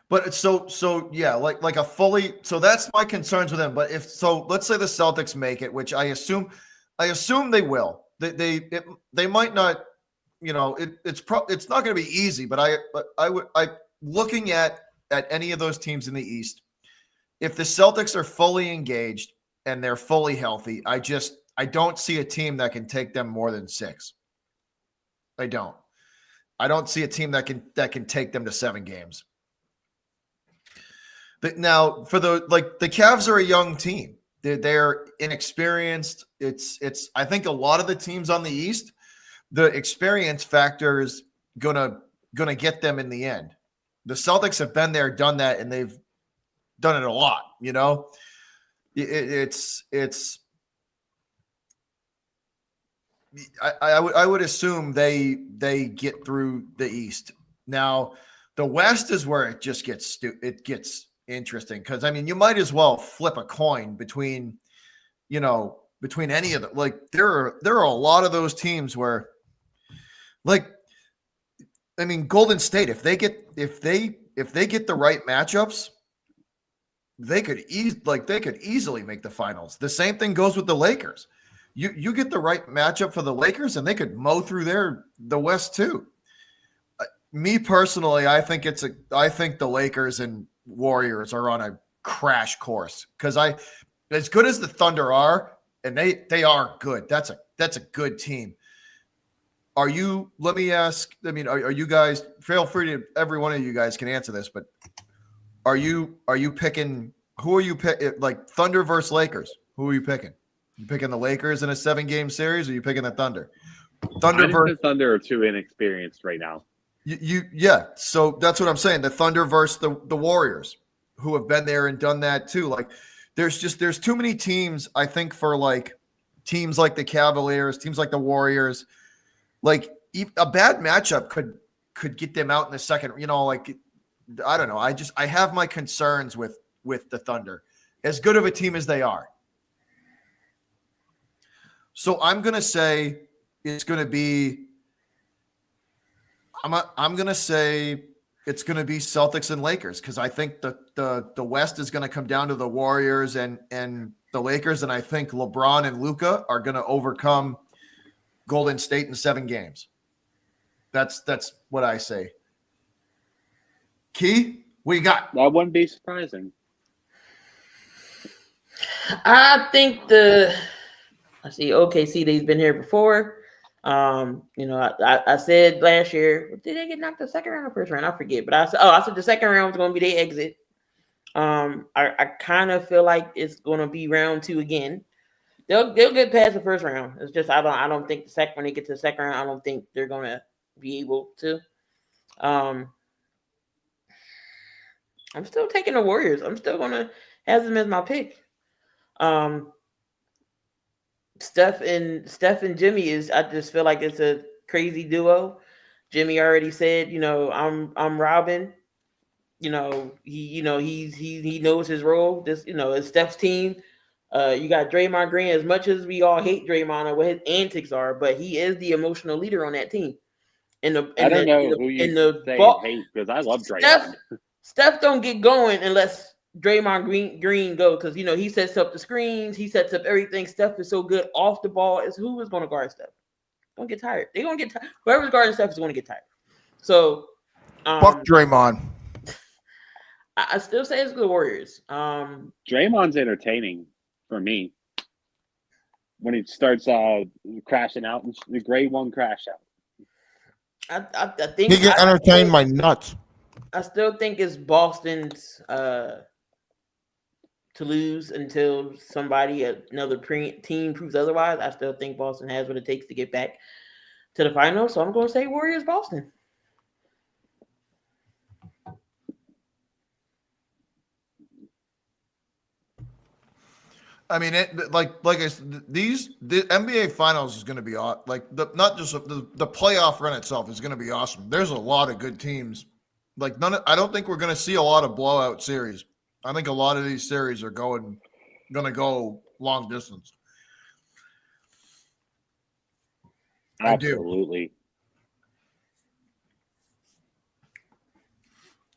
Speaker 1: But so yeah, like a fully. So that's my concerns with him. But let's say the Celtics make it, which I assume they will. They might not. It's not going to be easy. But I looking at any of those teams in the East, if the Celtics are fully engaged and they're fully healthy, I don't see a team that can take them more than 6. I don't see a team that can take them to 7 games. But now for the Cavs are a young team. They're inexperienced. It's I think a lot of the teams on the East, the experience factor is gonna get them in the end. The Celtics have been there, done that, and they've done it a lot. I would assume they get through the East. Now, the West is where it just gets interesting, because I mean, you might as well flip a coin between any of them. Like there are a lot of those teams where, like, I mean, Golden State, if they get the right matchups, they could easily make the finals. The same thing goes with the Lakers. You get the right matchup for the Lakers, and they could mow through the West too. Me personally, I think the Lakers and Warriors are on a crash course because as good as the Thunder are, and they are good. That's a good team. Let me ask, I mean, are you guys, feel free to, every one of you guys can answer this, but are you picking, who are you picking, like Thunder versus Lakers? Who are you picking? You picking the Lakers in a 7-game series, or are you picking the Thunder?
Speaker 2: I think the Thunder are too inexperienced right now.
Speaker 1: Yeah. So that's what I'm saying. The Thunder versus the Warriors, who have been there and done that too. Like, there's too many teams, I think, for like teams like the Cavaliers, teams like the Warriors. Like, a bad matchup could get them out in the second. Like, I don't know. I have my concerns with the Thunder, as good of a team as they are. So I'm gonna say it's gonna be. I'm gonna say it's gonna be Celtics and Lakers, because I think the West is gonna come down to the Warriors and the Lakers, and I think LeBron and Luka are gonna overcome Golden State in 7 games. That's what I say. Key, what you got?
Speaker 2: That wouldn't be surprising.
Speaker 4: I think I see OKC, they've been here before. I said last year, did they get knocked the second round or first round? I forget, but I said the second round was going to be their exit. I kind of feel like it's going to be round 2 again. They'll get past the first round. It's just I don't think when they get to the second round, I don't think they're going to be able to. I'm still taking the Warriors. I'm still going to have them as my pick. Steph and Jimmy I just feel like it's a crazy duo. Jimmy already said, I'm Robin. He knows his role. This, it's Steph's team. You got Draymond Green. As much as we all hate Draymond and what his antics are, but he is the emotional leader on that team.
Speaker 2: I don't know who you say hate, because I love Draymond.
Speaker 4: Steph don't get going unless Draymond Green go, because he sets up the screens, he sets up everything. Steph is so good off the ball. Who is going to guard Steph? Don't get tired. They're going to get tired. Whoever's guarding Steph is going to get tired. So,
Speaker 1: Fuck Draymond.
Speaker 4: I still say it's the Warriors.
Speaker 2: Draymond's entertaining for me when he starts crashing out, the grade 1 crash out.
Speaker 4: I think
Speaker 1: he can entertain my nuts.
Speaker 4: I still think it's Boston's to lose until another team proves otherwise. I still think Boston has what it takes to get back to the finals. So I'm going to say Warriors, Boston.
Speaker 1: I mean, I said, the NBA Finals is going to be like not just the playoff run itself is going to be awesome. There's a lot of good teams. Like I don't think we're going to see a lot of blowout series. I think a lot of these series are going to go long distance.
Speaker 2: Absolutely.
Speaker 1: I do.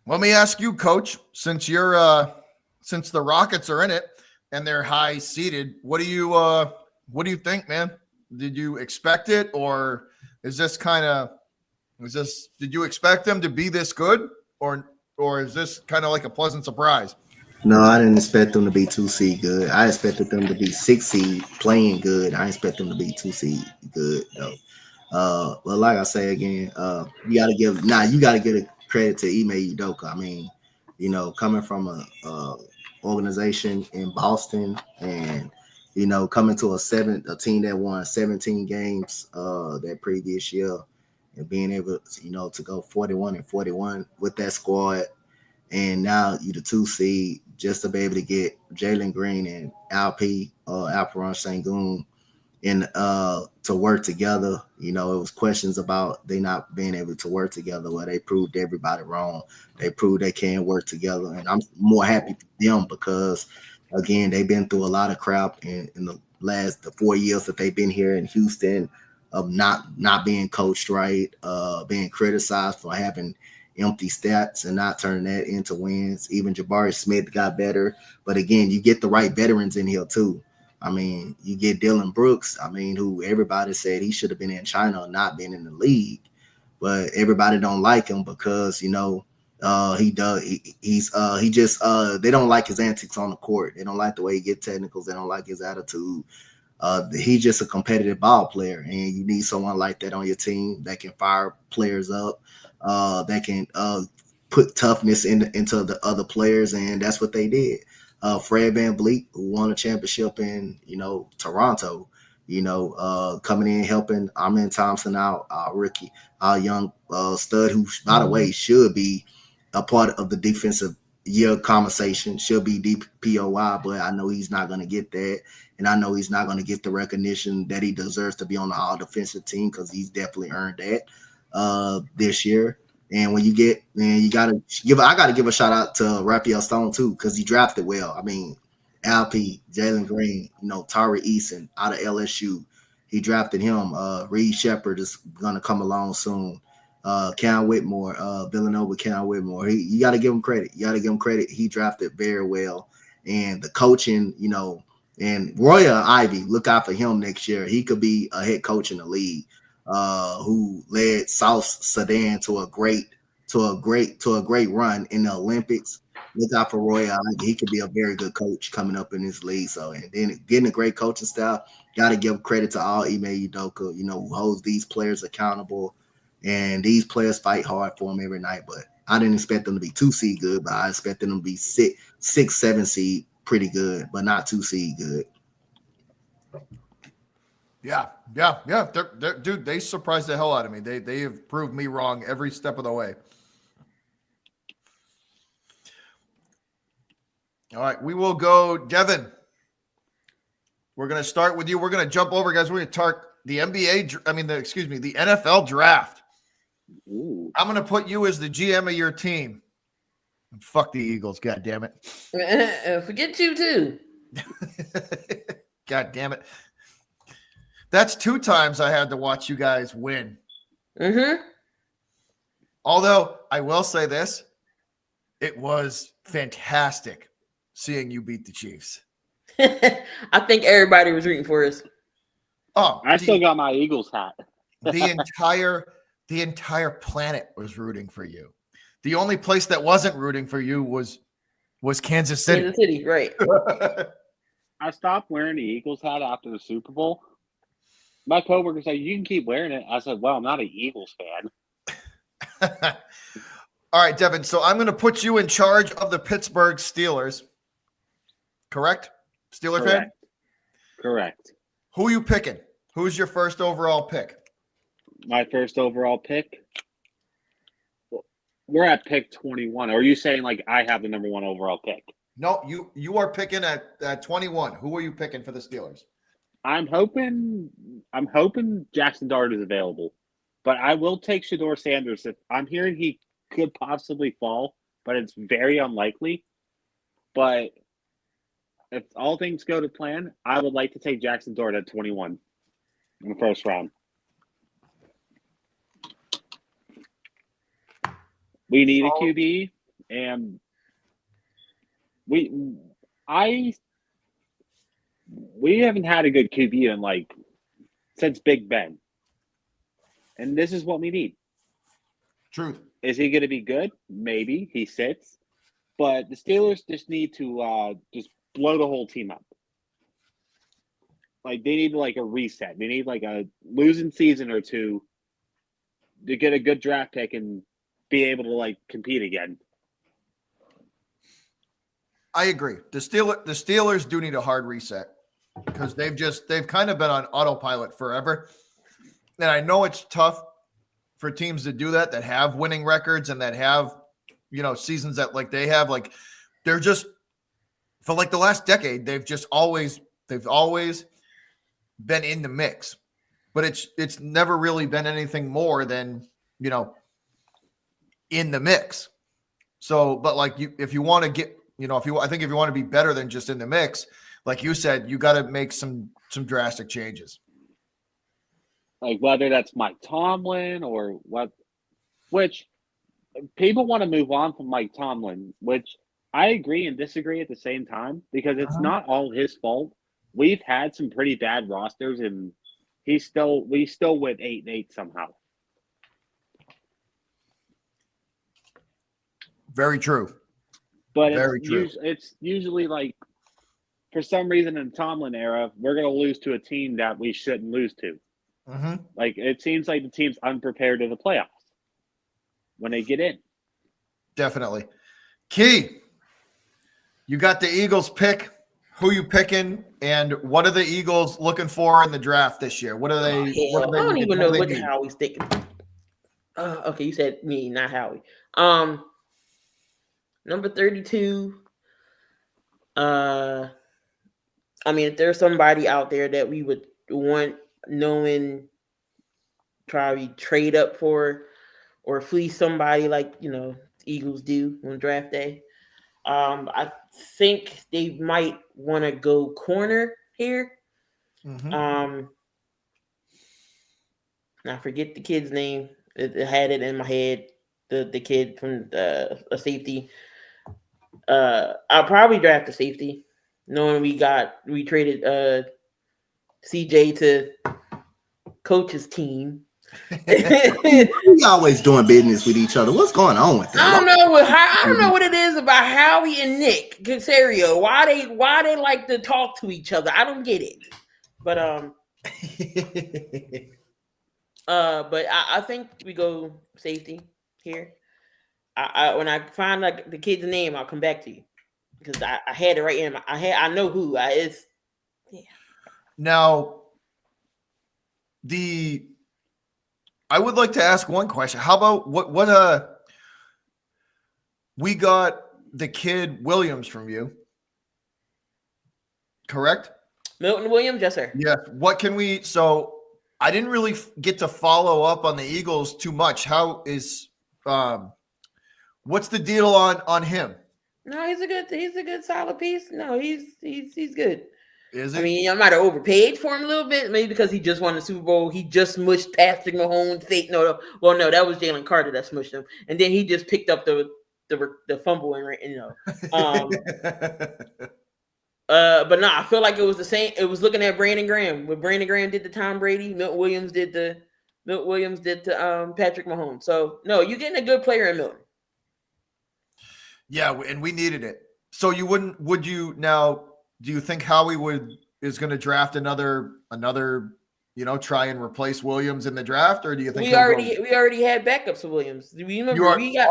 Speaker 1: Let me ask you, Coach, since since the Rockets are in it and they're high seeded, what do you think, man? Did you expect it, or is this did you expect them to be this good, or is this kind of like a pleasant surprise?
Speaker 3: No, I didn't expect them to be 2 seed good. I expected them to be 6 seed playing good. I expect them to be 2 seed good though. But like I say again, you gotta give a credit to Ime Udoka. I mean, coming from a organization in Boston, and coming to a team that won 17 games that previous year, and being able to go 41-41 with that squad, and now you the 2 seed, just to be able to get Jalen Green and Alperon Sengun to work together. It was questions about they not being able to work together. Well, they proved everybody wrong. They proved they can work together, and I'm more happy for them because, again, they've been through a lot of crap in the 4 years that they've been here in Houston. of not being coached right, being criticized for having empty stats and not turning that into wins. Even Jabari Smith got better. But again, you get the right veterans in here too. I mean, you get Dylan Brooks, I mean, who everybody said he should have been in China or not been in the league. But everybody don't like him because, you know, he just they don't like his antics on the court. They don't like the way he get technicals. They don't like his attitude. He's just a competitive ball player, and you need someone like that on your team that can fire players up, that can put toughness into the other players, and that's what they did. Fred VanVleet, who won a championship in, you know, Toronto, you know, coming in helping Amen Thompson out, rookie, young stud, who, by the way, should be a part of the defensive year conversation, should be DPOY, but I know he's not going to get that. And I know he's not going to get the recognition that he deserves to be on the all defensive team, because he's definitely earned that this year. And when you get, man, I got to give a shout out to Raphael Stone too, because he drafted well. I mean, Alp, Jalen Green, you know, Tari Eason out of LSU, he drafted him. Reed Shepard is going to come along soon. Cam Whitmore, Villanova, Cam Whitmore. You got to give him credit. He drafted very well. And the coaching, you know, and Roya Ivy, look out for him next year. He could be a head coach in the league, who led South Sudan to a great run in the Olympics. Look out for Roya Ivy. He could be a very good coach coming up in this league. So, and then getting a great coaching staff, got to give credit to all Ime Udoka, you know, who holds these players accountable. And these players fight hard for him every night. But I didn't expect them to be 2 seed good, but I expected them to be 6, 7 seed pretty good, but not 2 seed good.
Speaker 1: Yeah. They're, dude, they surprised the hell out of me. They have proved me wrong every step of the way. All right, we will go, Devin. We're going to start with you. We're going to jump over, guys. We're going to talk the the NFL draft.
Speaker 2: Ooh.
Speaker 1: I'm going to put you as the GM of your team. Fuck the Eagles, god damn it.
Speaker 4: Forget you too.
Speaker 1: God damn it. That's 2 times I had to watch you guys win.
Speaker 4: Mm-hmm.
Speaker 1: Although I will say this, it was fantastic seeing you beat the Chiefs.
Speaker 4: I think everybody was rooting for us.
Speaker 1: Oh,
Speaker 2: I still got my Eagles hat.
Speaker 1: the entire planet was rooting for you. The only place that wasn't rooting for you was Kansas City.
Speaker 4: Kansas City, right.
Speaker 2: I stopped wearing the Eagles hat after the Super Bowl. My coworker said, "You can keep wearing it." I said, "Well, I'm not an Eagles fan."
Speaker 1: All right, Devin. So I'm going to put you in charge of the Pittsburgh Steelers. Correct? Steeler fan?
Speaker 2: Correct.
Speaker 1: Who are you picking? Who's your first overall pick?
Speaker 2: My first overall pick. We're at pick 21. Are you saying like I have the number 1 overall pick?
Speaker 1: No, you are picking at 21. Who are you picking for the Steelers?
Speaker 2: I'm hoping Jackson Dart is available, but I will take Shedeur Sanders. If I'm hearing he could possibly fall, but it's very unlikely. But if all things go to plan, I would like to take Jackson Dart at 21 in the first round. We need a QB, and we haven't had a good QB in since Big Ben, and this is what we need.
Speaker 1: Truth.
Speaker 2: Is he going to be good? Maybe he sits, but the Steelers just need to just blow the whole team up. Like they need a reset. They need a losing season or 2 to get a good draft pick and be able to compete again.
Speaker 1: I agree. The Steelers do need a hard reset because they've kind of been on autopilot forever. And I know it's tough for teams to do that have winning records and that have, seasons that they have. They're just for the last decade, they've always been in the mix. But it's never really been anything more than, in the mix. So, but if you want to get, I think if you want to be better than just in the mix, like you said, you got to make some drastic changes.
Speaker 2: Like whether that's Mike Tomlin or what, which people want to move on from Mike Tomlin, which I agree and disagree at the same time because it's
Speaker 1: Uh-huh.
Speaker 2: not all his fault. We've had some pretty bad rosters, and we still went 8-8 somehow.
Speaker 1: Very true.
Speaker 2: But
Speaker 1: Very true.
Speaker 2: it's usually like for some reason in the Tomlin era, we're going to lose to a team that we shouldn't lose to.
Speaker 1: Mm-hmm.
Speaker 2: Like it seems like the team's unprepared to the playoffs when they get in.
Speaker 1: Definitely. Key, you got the Eagles pick. Who you picking, and what are the Eagles looking for in the draft this year? What are they? What
Speaker 4: Hell,
Speaker 1: do they
Speaker 4: I don't
Speaker 1: need?
Speaker 4: even
Speaker 1: What
Speaker 4: know
Speaker 1: do they
Speaker 4: what
Speaker 1: need?
Speaker 4: Howie's thinking. Okay, you said me, not Howie. Number 32. I mean, if there's somebody out there that we would want, knowing, probably trade up for or fleece somebody like Eagles do on draft day. I think they might want to go corner here.
Speaker 1: Mm-hmm.
Speaker 4: I forget the kid's name. It had it in my head. The kid from a safety. I'll probably draft a safety, knowing we traded CJ to coach's team.
Speaker 3: We always doing business with each other. What's going on with that?
Speaker 4: I don't know what it is about Howie and Nick Casario. Why they like to talk to each other? I don't get it. But I think we go safety here. When I find like the kid's name, I'll come back to you because I had it right in my I know who it's. Yeah.
Speaker 1: Now, I would like to ask one question. How about what we got the kid Williams from you, correct?
Speaker 4: Milton Williams, yes, sir.
Speaker 1: Yes. What can we? So I didn't really get to follow up on the Eagles too much. How is what's the deal on him?
Speaker 4: No, he's a good solid piece. No, he's good.
Speaker 1: Is he?
Speaker 4: I mean, I might have overpaid for him a little bit, maybe because he just won the Super Bowl. He just smushed Patrick Mahomes' fate. No, that was Jalen Carter that smushed him, and then he just picked up the fumble and but no, I feel like it was the same. It was looking at Brandon Graham. When Brandon Graham did the Tom Brady, Milton Williams did the Patrick Mahomes. So no, you're getting a good player in Milton.
Speaker 1: Yeah, and we needed it. So would you now? Do you think Howie is going to draft another, try and replace Williams in the draft, or do you think
Speaker 4: we already had backups for Williams? Do you remember we got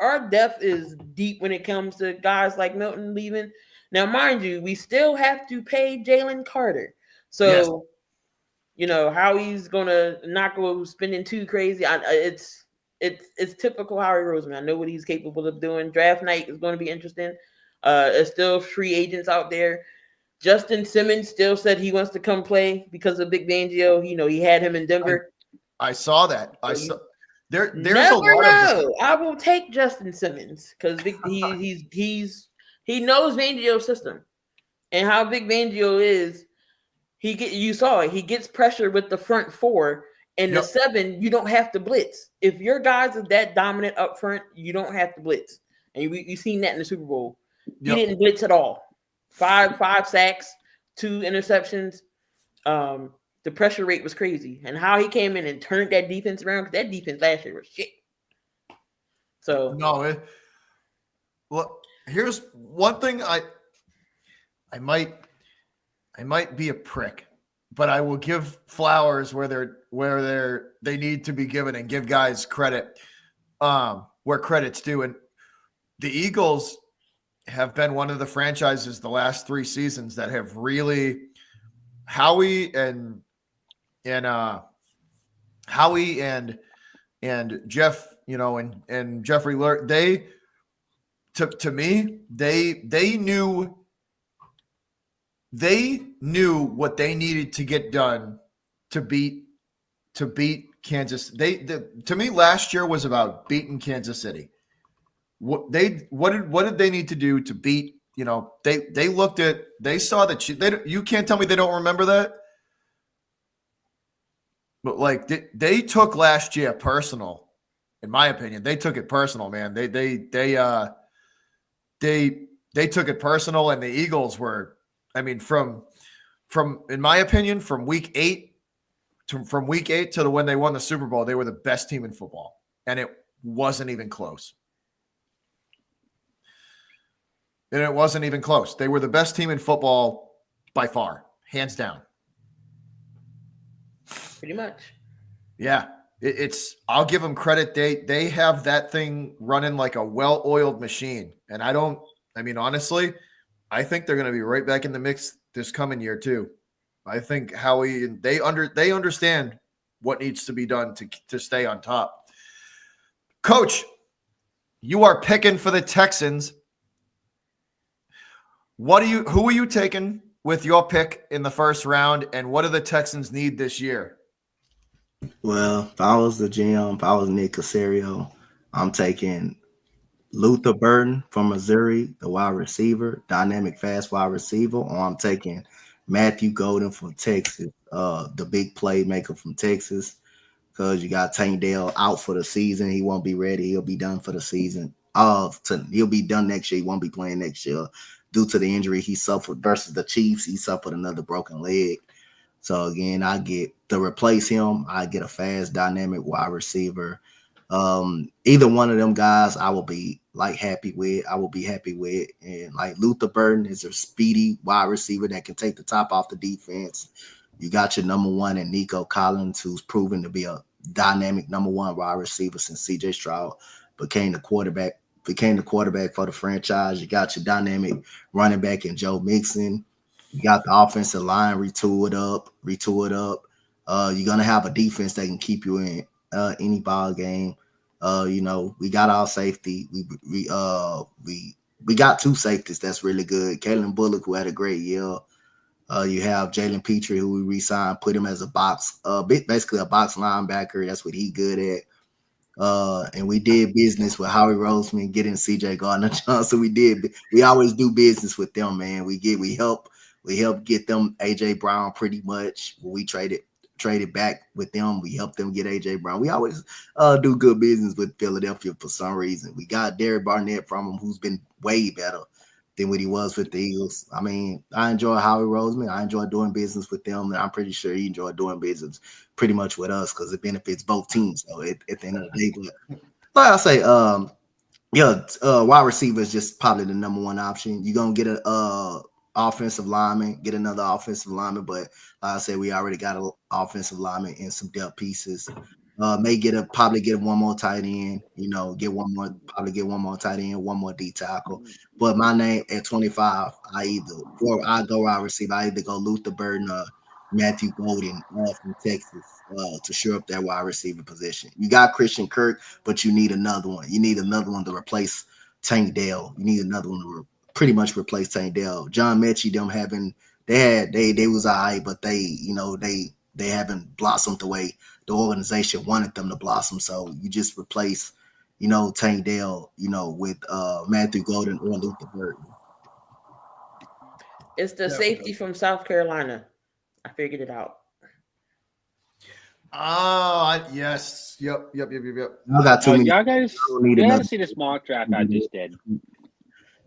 Speaker 4: our depth is deep when it comes to guys like Milton leaving. Now, mind you, we still have to pay Jalen Carter. So, yes. Howie's going to not go spending too crazy. It's typical Howie Roseman. I know what he's capable of doing. Draft night is going to be interesting. There's still free agents out there. Justin Simmons still said he wants to come play because of Big Fangio. He had him in Denver.
Speaker 1: I saw that. There's
Speaker 4: never
Speaker 1: a lot
Speaker 4: know. I will take Justin Simmons because he knows Fangio's system and how Big Fangio is. You saw it. He gets pressure with the front four. And the 7, you don't have to blitz. If your guys are that dominant up front, you don't have to blitz. And you've seen that in the Super Bowl. He didn't blitz at all. 5 sacks, 2 interceptions. The pressure rate was crazy. And how he came in and turned that defense around, because that defense last year was shit. So
Speaker 1: well, here's one thing I might be a prick, but I will give flowers where they need to be given and give guys credit where credit's due. And the Eagles have been one of the franchises the last 3 seasons that have really Howie and Jeff, and Jeffrey Lurt, they to me, they knew what they needed to get done to beat Kansas. To me, last year was about beating Kansas City. What did they need to do to beat? They saw that you can't tell me they don't remember that. But like they took last year personal, in my opinion. They took it personal, man. They took it personal, and the Eagles were, I mean, from in my opinion, from week 8 to when they won the Super Bowl, they were the best team in football, and it wasn't even close. And it wasn't even close. They were the best team in football by far, hands down.
Speaker 4: Pretty much.
Speaker 1: Yeah, it's. I'll give them credit. They have that thing running like a well-oiled machine, and I mean, honestly, I think they're going to be right back in the mix this coming year too. I think Howie and they understand what needs to be done to stay on top. Coach, you are picking for the Texans. Who are you taking with your pick in the first round, and what do the Texans need this year?
Speaker 3: Well, if I was the GM, if I was Nick Caserio, I'm taking Luther Burden from Missouri, the wide receiver, dynamic fast wide receiver, or I'm taking Matthew Golden from Texas, the big playmaker from Texas, because you got Tank Dell out for the season. He won't be ready. He'll be done for the season. He'll be done next year. He won't be playing next year due to the injury he suffered versus the Chiefs. He suffered another broken leg. So again, I get to replace him. I get a fast, dynamic wide receiver. Either one of them guys, I will be happy with. And like Luther Burden is a speedy wide receiver that can take the top off the defense. You got your number one in Nico Collins, who's proven to be a dynamic number one wide receiver since CJ Stroud became the quarterback for the franchise. You got your dynamic running back in Joe Mixon. You got the offensive line retooled up. You're gonna have a defense that can keep you in any ball game. We got our safety. We got 2 safeties that's really good. Kalen Bullock, who had a great year. You have Jalen Petrie, who we re-signed, put him as basically a box linebacker. That's what he good at. And we did business with Howie Roseman, getting CJ Gardner-Johnson. We always do business with them, man. We help get them AJ Brown pretty much. When we traded back with them, we helped them get AJ Brown. We always do good business with Philadelphia for some reason. We got Derek Barnett from him, who's been way better than what he was with the Eagles. I mean, I enjoy Howie Roseman. I enjoy doing business with them, and I'm pretty sure he enjoyed doing business pretty much with us because it benefits both teams. So at the end of the day, but like I say, wide receiver is just probably the number one option. You're gonna get a offensive lineman, get another offensive lineman, but like I said, we already got an offensive lineman and some depth pieces. Probably get one more tight end, get one more tight end, one more D tackle. But my name at 25, I go wide receiver. I either go Luther Burden or Matthew Golden from Texas to shore up that wide receiver position. You got Christian Kirk, but you need another one. You need another one to replace Tank Dell. You need another one to pretty much replace Tank Dell. John Mechie, they was all right, but they haven't blossomed the way the organization wanted them to blossom. So you just replace, Tank Dell, with Matthew Golden or Luther Burden.
Speaker 4: It's the safety from South Carolina. I figured it out.
Speaker 1: Yes. Yep.
Speaker 3: I got too many.
Speaker 2: Y'all gotta see this mock draft I just did.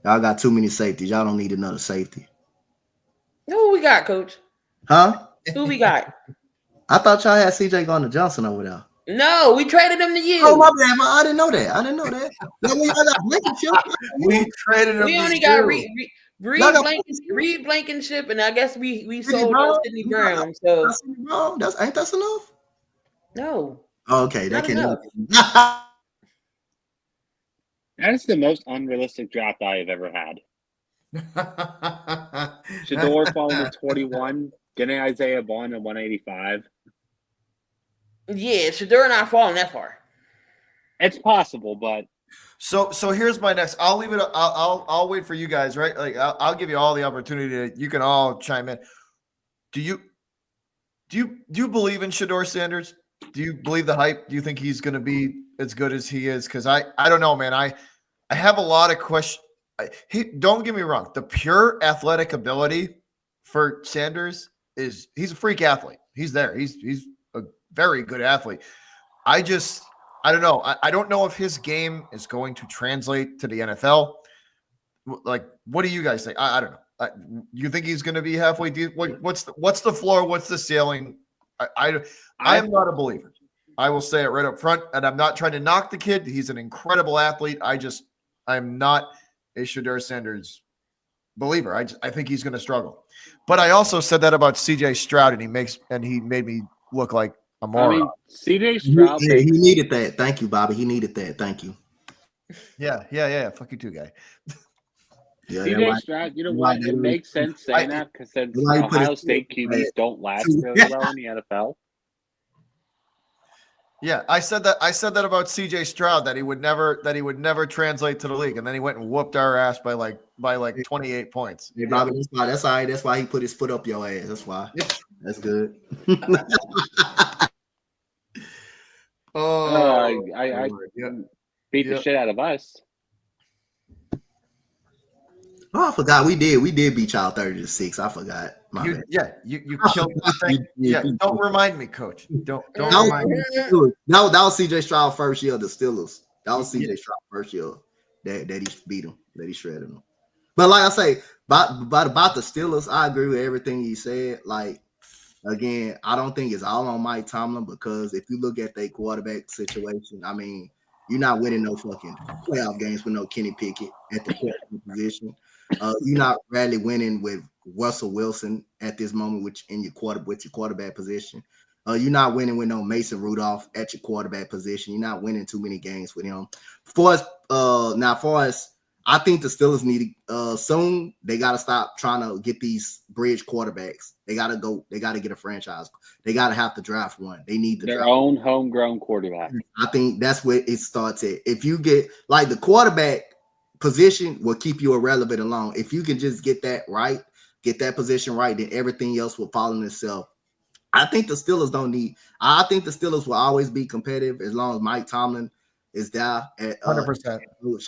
Speaker 3: Y'all got too many safeties. Y'all don't need another safety.
Speaker 4: Who we got, Coach?
Speaker 3: Huh?
Speaker 4: Who we got?
Speaker 3: I thought y'all had CJ Gardner-Johnson over there.
Speaker 4: No, we traded him to you.
Speaker 3: Oh, my bad. I didn't know that.
Speaker 1: We traded him.
Speaker 4: We only got Reed Blankenship, and I guess we sold Sidney Brown. So
Speaker 3: ain't that enough?
Speaker 4: No.
Speaker 3: Okay, that can't.
Speaker 2: That is the most unrealistic draft I have ever had. Shador falling to 21, getting Isaiah Vaughn at 185.
Speaker 4: Yeah, Shador not falling that far.
Speaker 2: It's possible, but
Speaker 1: so here's my next. I'll leave it. I'll wait for you guys, right? Like I'll give you all the opportunity. You can all chime in. Do you believe in Shador Sanders? Do you believe the hype? Do you think he's going to be as good as he is? Because I don't know, man. I have a lot of questions. Don't get me wrong. The pure athletic ability for Sanders he's a freak athlete. He's there. He's a very good athlete. I don't know. I don't know if his game is going to translate to the NFL. Like, what do you guys think? I don't know. You think he's going to be halfway deep? What's the floor? What's the ceiling? I am not a believer. I will say it right up front, and I'm not trying to knock the kid. He's an incredible athlete. I'm not a Shedeur Sanders believer. I think he's going to struggle. But I also said that about C.J. Stroud, and he made me look like a moron.
Speaker 2: I mean, C.J. Stroud.
Speaker 3: He needed that. Thank you, Bobby. He needed that. Thank you.
Speaker 1: Yeah. Fuck you too, guy.
Speaker 3: Yeah,
Speaker 2: C.J. Stroud, you know what? It makes sense saying that because since Ohio State QBs don't last really well in the NFL.
Speaker 1: Yeah, I said that about C.J. Stroud that he would never translate to the league, and then he went and whooped our ass by like 28 points.
Speaker 3: Hey, Bobby, that's all right. That's why he put his foot up your ass. That's why.
Speaker 1: Yep.
Speaker 3: That's good.
Speaker 2: I beat the shit out of us.
Speaker 3: Oh, I forgot we did beat y'all 30-6. I forgot.
Speaker 1: You killed the thing. Yeah, don't remind me, Coach. Don't remind me.
Speaker 3: That was CJ Stroud first year of the Steelers. That was CJ Stroud first year that he beat him, that he shredded him. But like I say, about the Steelers, I agree with everything he said. Like, again, I don't think it's all on Mike Tomlin because if you look at their quarterback situation, I mean, you're not winning no fucking playoff games with no Kenny Pickett at the quarterback position. You're not really winning with Russell Wilson at this moment, with your quarterback position. You're not winning with no Mason Rudolph at your quarterback position. You're not winning too many games with him. For us, I think the Steelers need soon. They got to stop trying to get these bridge quarterbacks. They got to get a franchise. They got to have to draft one. They need
Speaker 2: their own homegrown quarterback.
Speaker 3: I think that's where it starts at. If you get like the quarterback position will keep you irrelevant alone. If you can just get that right, get that position right, then everything else will fall in itself. I think the Steelers I think the Steelers will always be competitive as long as Mike Tomlin is there at
Speaker 1: 100%.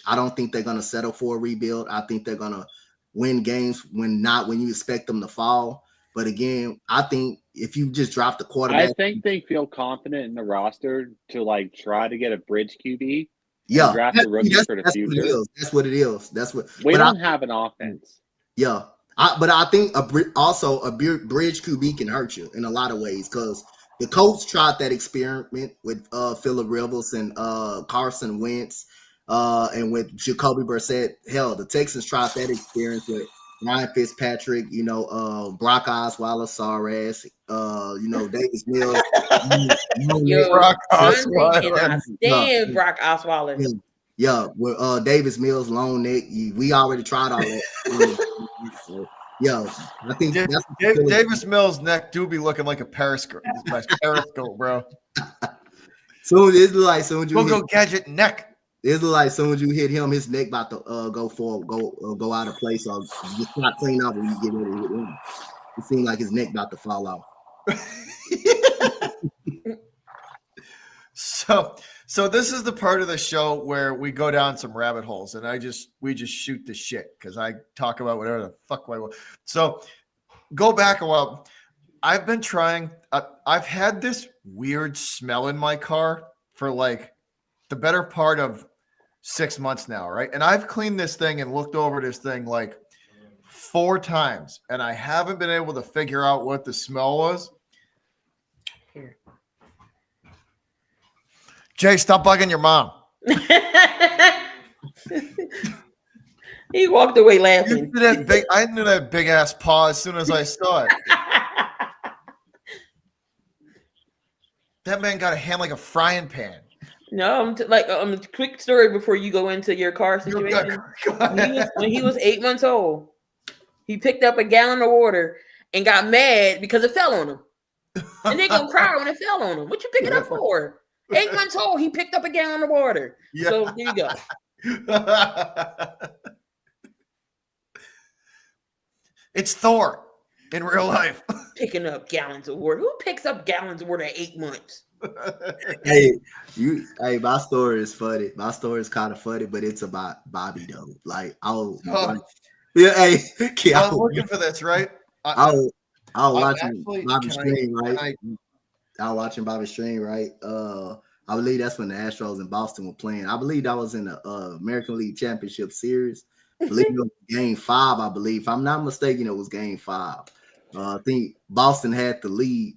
Speaker 3: I don't think they're gonna settle for a rebuild. I think they're gonna win games when you expect them to fall. But again, I think if you just drop the quarterback,
Speaker 2: I think they feel confident in the roster to like try to get a bridge QB.
Speaker 3: Yeah,
Speaker 2: draft a rookie for the future.
Speaker 3: That's what it is. That's what
Speaker 2: we don't have an offense.
Speaker 3: Yeah, but I think a bridge QB can hurt you in a lot of ways because the coach tried that experiment with Phillip Rivers and Carson Wentz and with Jacoby Brissett. Hell, the Texans tried that experience with Ryan Fitzpatrick, Brock Osweiler, Saras, Davis Mills.
Speaker 4: Brock Osweiler. Brock Osweiler.
Speaker 3: Yeah, with Davis Mills, Long Neck. We already tried all that. Yeah, I think
Speaker 1: Davis Mills' neck do be looking like a periscope. Periscope, bro.
Speaker 3: So it's like soon as you
Speaker 1: go gadget neck.
Speaker 3: It's like soon as you hit him, his neck about to go out of place or just not clean up when you get ready to hit him. It seems like his neck about to fall off.
Speaker 1: So this is the part of the show where we go down some rabbit holes, and we just shoot the shit because I talk about whatever the fuck I want. So go back a while. I've been trying. I've had this weird smell in my car for like the better part of 6 months now, right? And I've cleaned this thing and looked over this thing like 4 times, and I haven't been able to figure out what the smell was.
Speaker 4: Here.
Speaker 1: Jay, stop bugging your mom.
Speaker 4: He walked away laughing.
Speaker 1: I knew that big ass paw as soon as I saw it. That man got a hand like a frying pan.
Speaker 4: No, quick story before you go into your car situation. When he was 8 months old, he picked up a gallon of water and got mad because it fell on him. And they gonna cry when it fell on him. What you pick it up for? 8 months old, he picked up a gallon of water. Yeah. So there you go.
Speaker 1: It's Thor in real life.
Speaker 4: Picking up gallons of water. Who picks up gallons of water at 8 months?
Speaker 3: Hey, my story is funny. My story is kind of funny, but it's about Bobby though. Like, I was
Speaker 1: looking for this, right?
Speaker 3: I was watching Bobby stream, right? I was watching Bobby stream, right? I believe that's when the Astros and Boston were playing. I believe that was in the American League Championship Series. I believe it was Game 5. I believe, if I'm not mistaken, it was Game 5. I think Boston had the lead.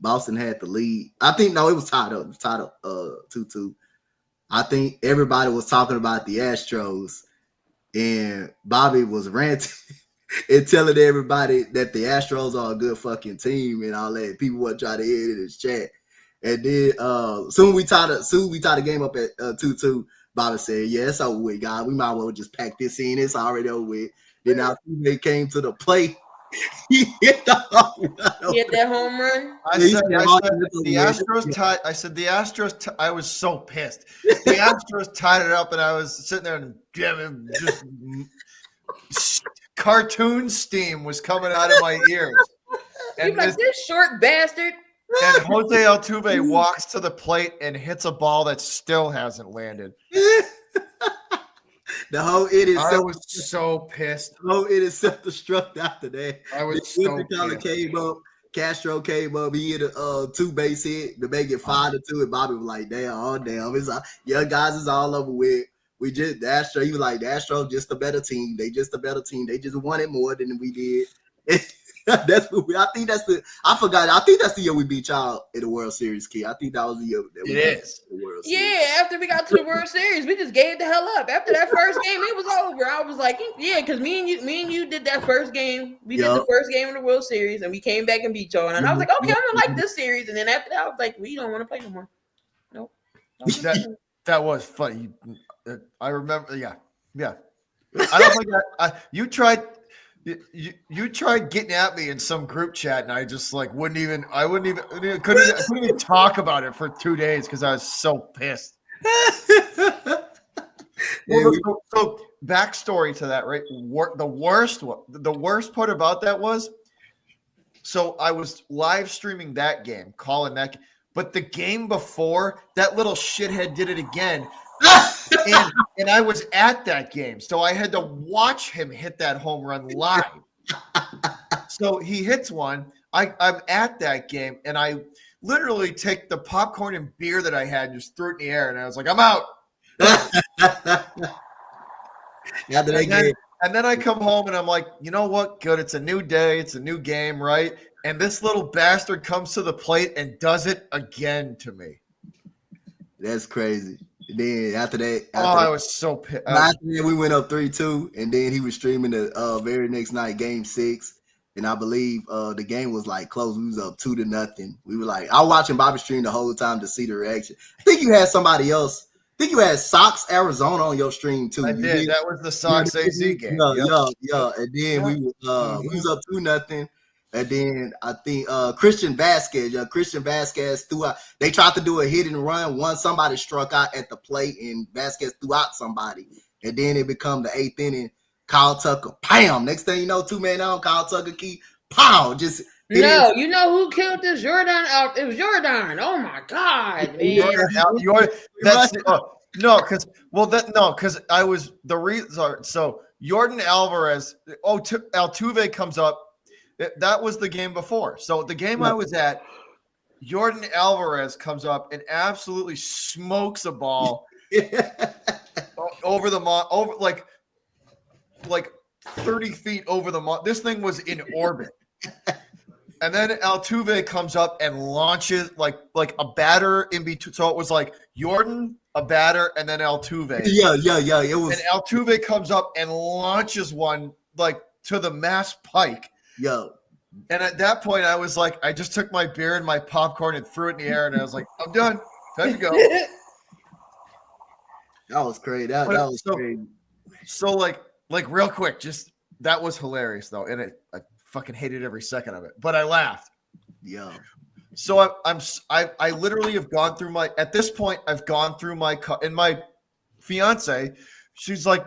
Speaker 3: I think no, it was tied up. It was tied up 2-2. I think everybody was talking about the Astros, and Bobby was ranting and telling everybody that the Astros are a good fucking team and all that. People would try to hear it in his chat. And then soon we tied the game up at 2-2. Bobby said, "Yeah, it's over with, guys. We might as well just pack this in. It's already over with." Then Altuve came to the plate. He hit the home run.
Speaker 4: He hit that home run.
Speaker 1: I said the Astros. I was so pissed. The Astros tied it up, and I was sitting there and just cartoon steam was coming out of my ears.
Speaker 4: You're like, this short bastard.
Speaker 1: And Jose Altuve walks to the plate and hits a ball that still hasn't landed.
Speaker 3: I
Speaker 1: was so pissed.
Speaker 3: The whole inning self-destruct after that.
Speaker 1: I was so pissed.
Speaker 3: Came up. Castro came up. He hit a two-base hit to make it 5-2. And Bobby was like, "Damn, it's young guys is all over with. We just the Astros." He was like, "The Astros just a better team. They just a better team. They just won it more than we did." That's what I think that's the. I forgot. I think that's the year we beat y'all in the World Series, Key. I think that was the year. That we
Speaker 1: It is.
Speaker 3: The World Series.
Speaker 4: Yeah, after we got to the World Series, we just gave the hell up. After that first game, it was over. I was like, yeah, because me and you did that first game. We did the first game of the World Series, and we came back and beat y'all. And I was like, okay, I'm gonna like this series. And then after that, I was like, we don't want to play no more. Nope.
Speaker 1: That was funny. I remember. Yeah. I don't think you tried. You tried getting at me in some group chat, and I just like couldn't even talk about it for 2 days because I was so pissed. So backstory to that, right? The worst part about that was, so I was live streaming that game, calling that, but the game before, that little shithead did it again. and I was at that game, so I had to watch him hit that home run live. So he hits one. I'm at that game, and I literally take the popcorn and beer that I had and just threw it in the air, and I was like, "I'm out." And then I come home, and I'm like, you know what? Good. It's a new day. It's a new game, right? And this little bastard comes to the plate and does it again to me.
Speaker 3: That's crazy. Then after that,
Speaker 1: I was so pissed.
Speaker 3: After that, we went up 3-2, and then he was streaming the very next night, Game 6, and I believe the game was like close. We was up 2-0. We were like, I was watching Bobby stream the whole time to see the reaction. I think you had somebody else. I think you had Sox Arizona on your stream too.
Speaker 1: I did. That was the Sox AZ game.
Speaker 3: Yeah. And then we was up 2-0. And then I think Christian Vasquez threw out. They tried to do a hit and run. Somebody struck out at the plate, and Vasquez threw out somebody. And then it become the 8th inning. Kyle Tucker, bam! Next thing you know, 2-man on. Kyle Tucker key, pow! Just
Speaker 4: no, you know who killed this? Jordan. It was Jordan. Oh my God, man! Because
Speaker 1: I was the reason. So Jordan Alvarez. Altuve comes up. That was the game before. So the game I was at, Jordan Alvarez comes up and absolutely smokes a ball over like 30 feet over the mound. This thing was in orbit. And then Altuve comes up and launches like a batter in between. So it was like Jordan, a batter, and then Altuve.
Speaker 3: Yeah. It was.
Speaker 1: And Altuve comes up and launches one like to the Mass Pike.
Speaker 3: Yo.
Speaker 1: And at that point, I was like, I just took my beer and my popcorn and threw it in the air, and I was like, I'm done. Time to go.
Speaker 3: That was crazy. That was crazy.
Speaker 1: So like real quick, just that was hilarious though, and I fucking hated every second of it, but I laughed.
Speaker 3: Yeah.
Speaker 1: So I literally have gone through at this point, I've gone through my car, and my fiance, she's like,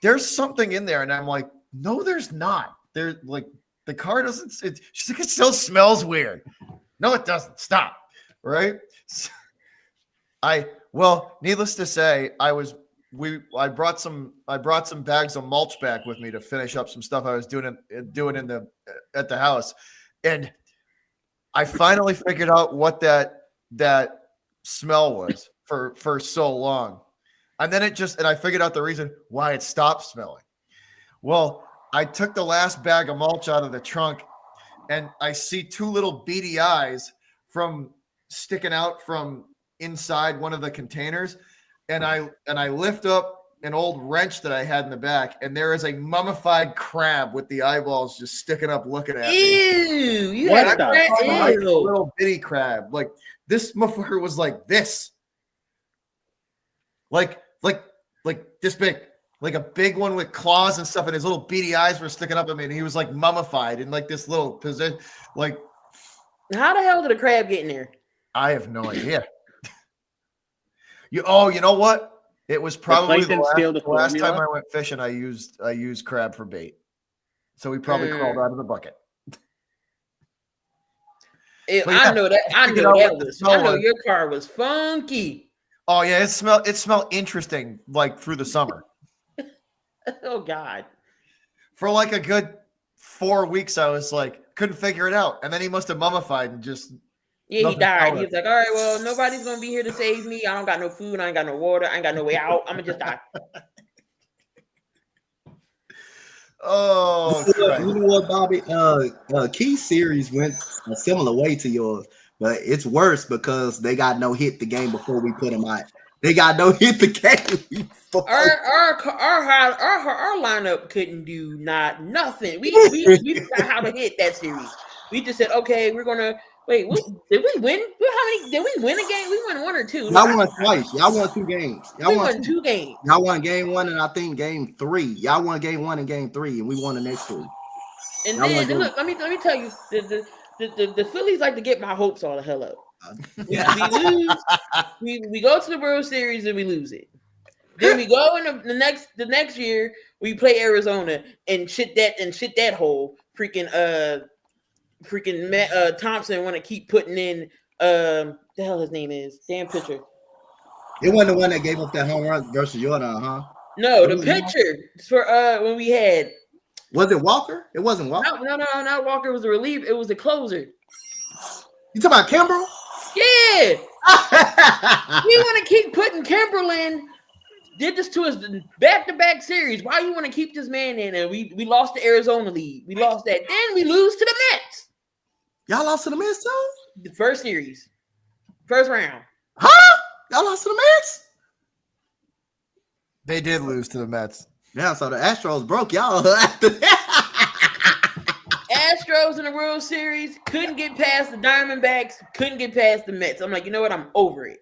Speaker 1: there's something in there, and I'm like, no, there's not. There's like. The car doesn't. She's like, it still smells weird. No, it doesn't. Stop. Right. So needless to say, I brought some bags of mulch back with me to finish up some stuff I was doing at the house, and I finally figured out what that that smell was for so long. And then and I figured out the reason why it stopped smelling. Well, I took the last bag of mulch out of the trunk and I see two little beady eyes sticking out from inside one of the containers. And I lift up an old wrench that I had in the back, and there is a mummified crab with the eyeballs just sticking up looking at me.
Speaker 4: Ew, you
Speaker 2: What
Speaker 4: had
Speaker 2: the
Speaker 4: a
Speaker 2: fuck?
Speaker 1: Like a
Speaker 4: ew.
Speaker 1: little bitty crab. Like this motherfucker was like this. Like this big. Like a big one with claws and stuff, and his little beady eyes were sticking up at me, and he was like mummified in like this little position. Like,
Speaker 4: How the hell did a crab get in there?
Speaker 1: I have no idea. You know what? It was probably the last time I went fishing. I used crab for bait, so he probably crawled out of the bucket.
Speaker 4: I
Speaker 1: yeah,
Speaker 4: know that. I
Speaker 1: figured
Speaker 4: know
Speaker 1: out
Speaker 4: that
Speaker 1: what the
Speaker 4: was.
Speaker 1: smell
Speaker 4: I know
Speaker 1: was.
Speaker 4: your car was funky.
Speaker 1: Oh yeah, it smelled interesting like through the summer.
Speaker 4: Oh God.
Speaker 1: For like a good 4 weeks, I was like couldn't figure it out, and then he must have mummified and just.
Speaker 4: Yeah, he
Speaker 1: Nothing
Speaker 4: died.
Speaker 1: wrong
Speaker 4: He
Speaker 1: with
Speaker 4: was like, all right, well, nobody's gonna be here to save me. I don't got no food. I ain't got no water. I ain't got no way out. I'm gonna just die.
Speaker 1: Oh,
Speaker 3: You know what, Bobby? Key series went a similar way to yours, but it's worse because they got no hit the game before we put them out. They got no hit the game.
Speaker 4: Our lineup couldn't do nothing. We forgot how to hit that series. We just said, okay, we're gonna wait. Did we win? How many? Did we win a game? We won one or two.
Speaker 3: Y'all won twice. Y'all won 2 games.
Speaker 4: We won 2 games.
Speaker 3: Y'all won game 1 and I think game 3. Y'all won game 1 and game 3, and we won the next 2.
Speaker 4: And then look, let me tell you, the Phillies like to get my hopes all the hell up. We lose. We go to the World Series and we lose it. Then we go in the next year we play Arizona and shit that hole. Freaking Matt Thompson want to keep putting in the hell his name is damn pitcher.
Speaker 3: It wasn't the one that gave up that home run versus Jordan, huh?
Speaker 4: No, the pitcher for when we had.
Speaker 3: Was it Walker? It wasn't Walker.
Speaker 4: No, not Walker. It was a reliever. It was the closer.
Speaker 3: You talking about Kimbrel?
Speaker 4: Yeah. We want to keep putting Kimberlin. Did this to us back-to-back series. Why you want to keep this man in? And we lost the Arizona league. We lost that. Then we lose to the Mets.
Speaker 3: Y'all lost to the Mets too?
Speaker 4: The first series. First round.
Speaker 3: Huh? Y'all lost to the Mets?
Speaker 1: They did lose to the Mets.
Speaker 3: Yeah, so the Astros broke y'all after that.
Speaker 4: Astros in the World Series couldn't get past the Diamondbacks, couldn't get past the Mets. I'm like, you know what? I'm over it.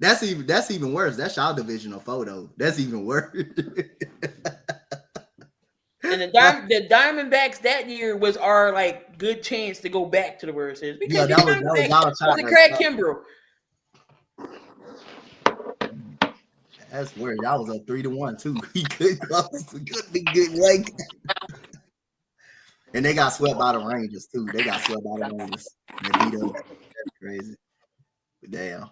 Speaker 3: That's even worse. That's y'all divisional photo. That's even worse.
Speaker 4: And the Diamondbacks that year was our like good chance to go back to the World Series. We
Speaker 3: Yeah,
Speaker 4: can't
Speaker 3: that was y'all
Speaker 4: was it Craig Kimbrel.
Speaker 3: That's weird. Y'all was up 3-1 too. He couldn't be good like. And they got swept by the Rangers too. They got swept by the Rangers. They beat us. That's crazy. But damn.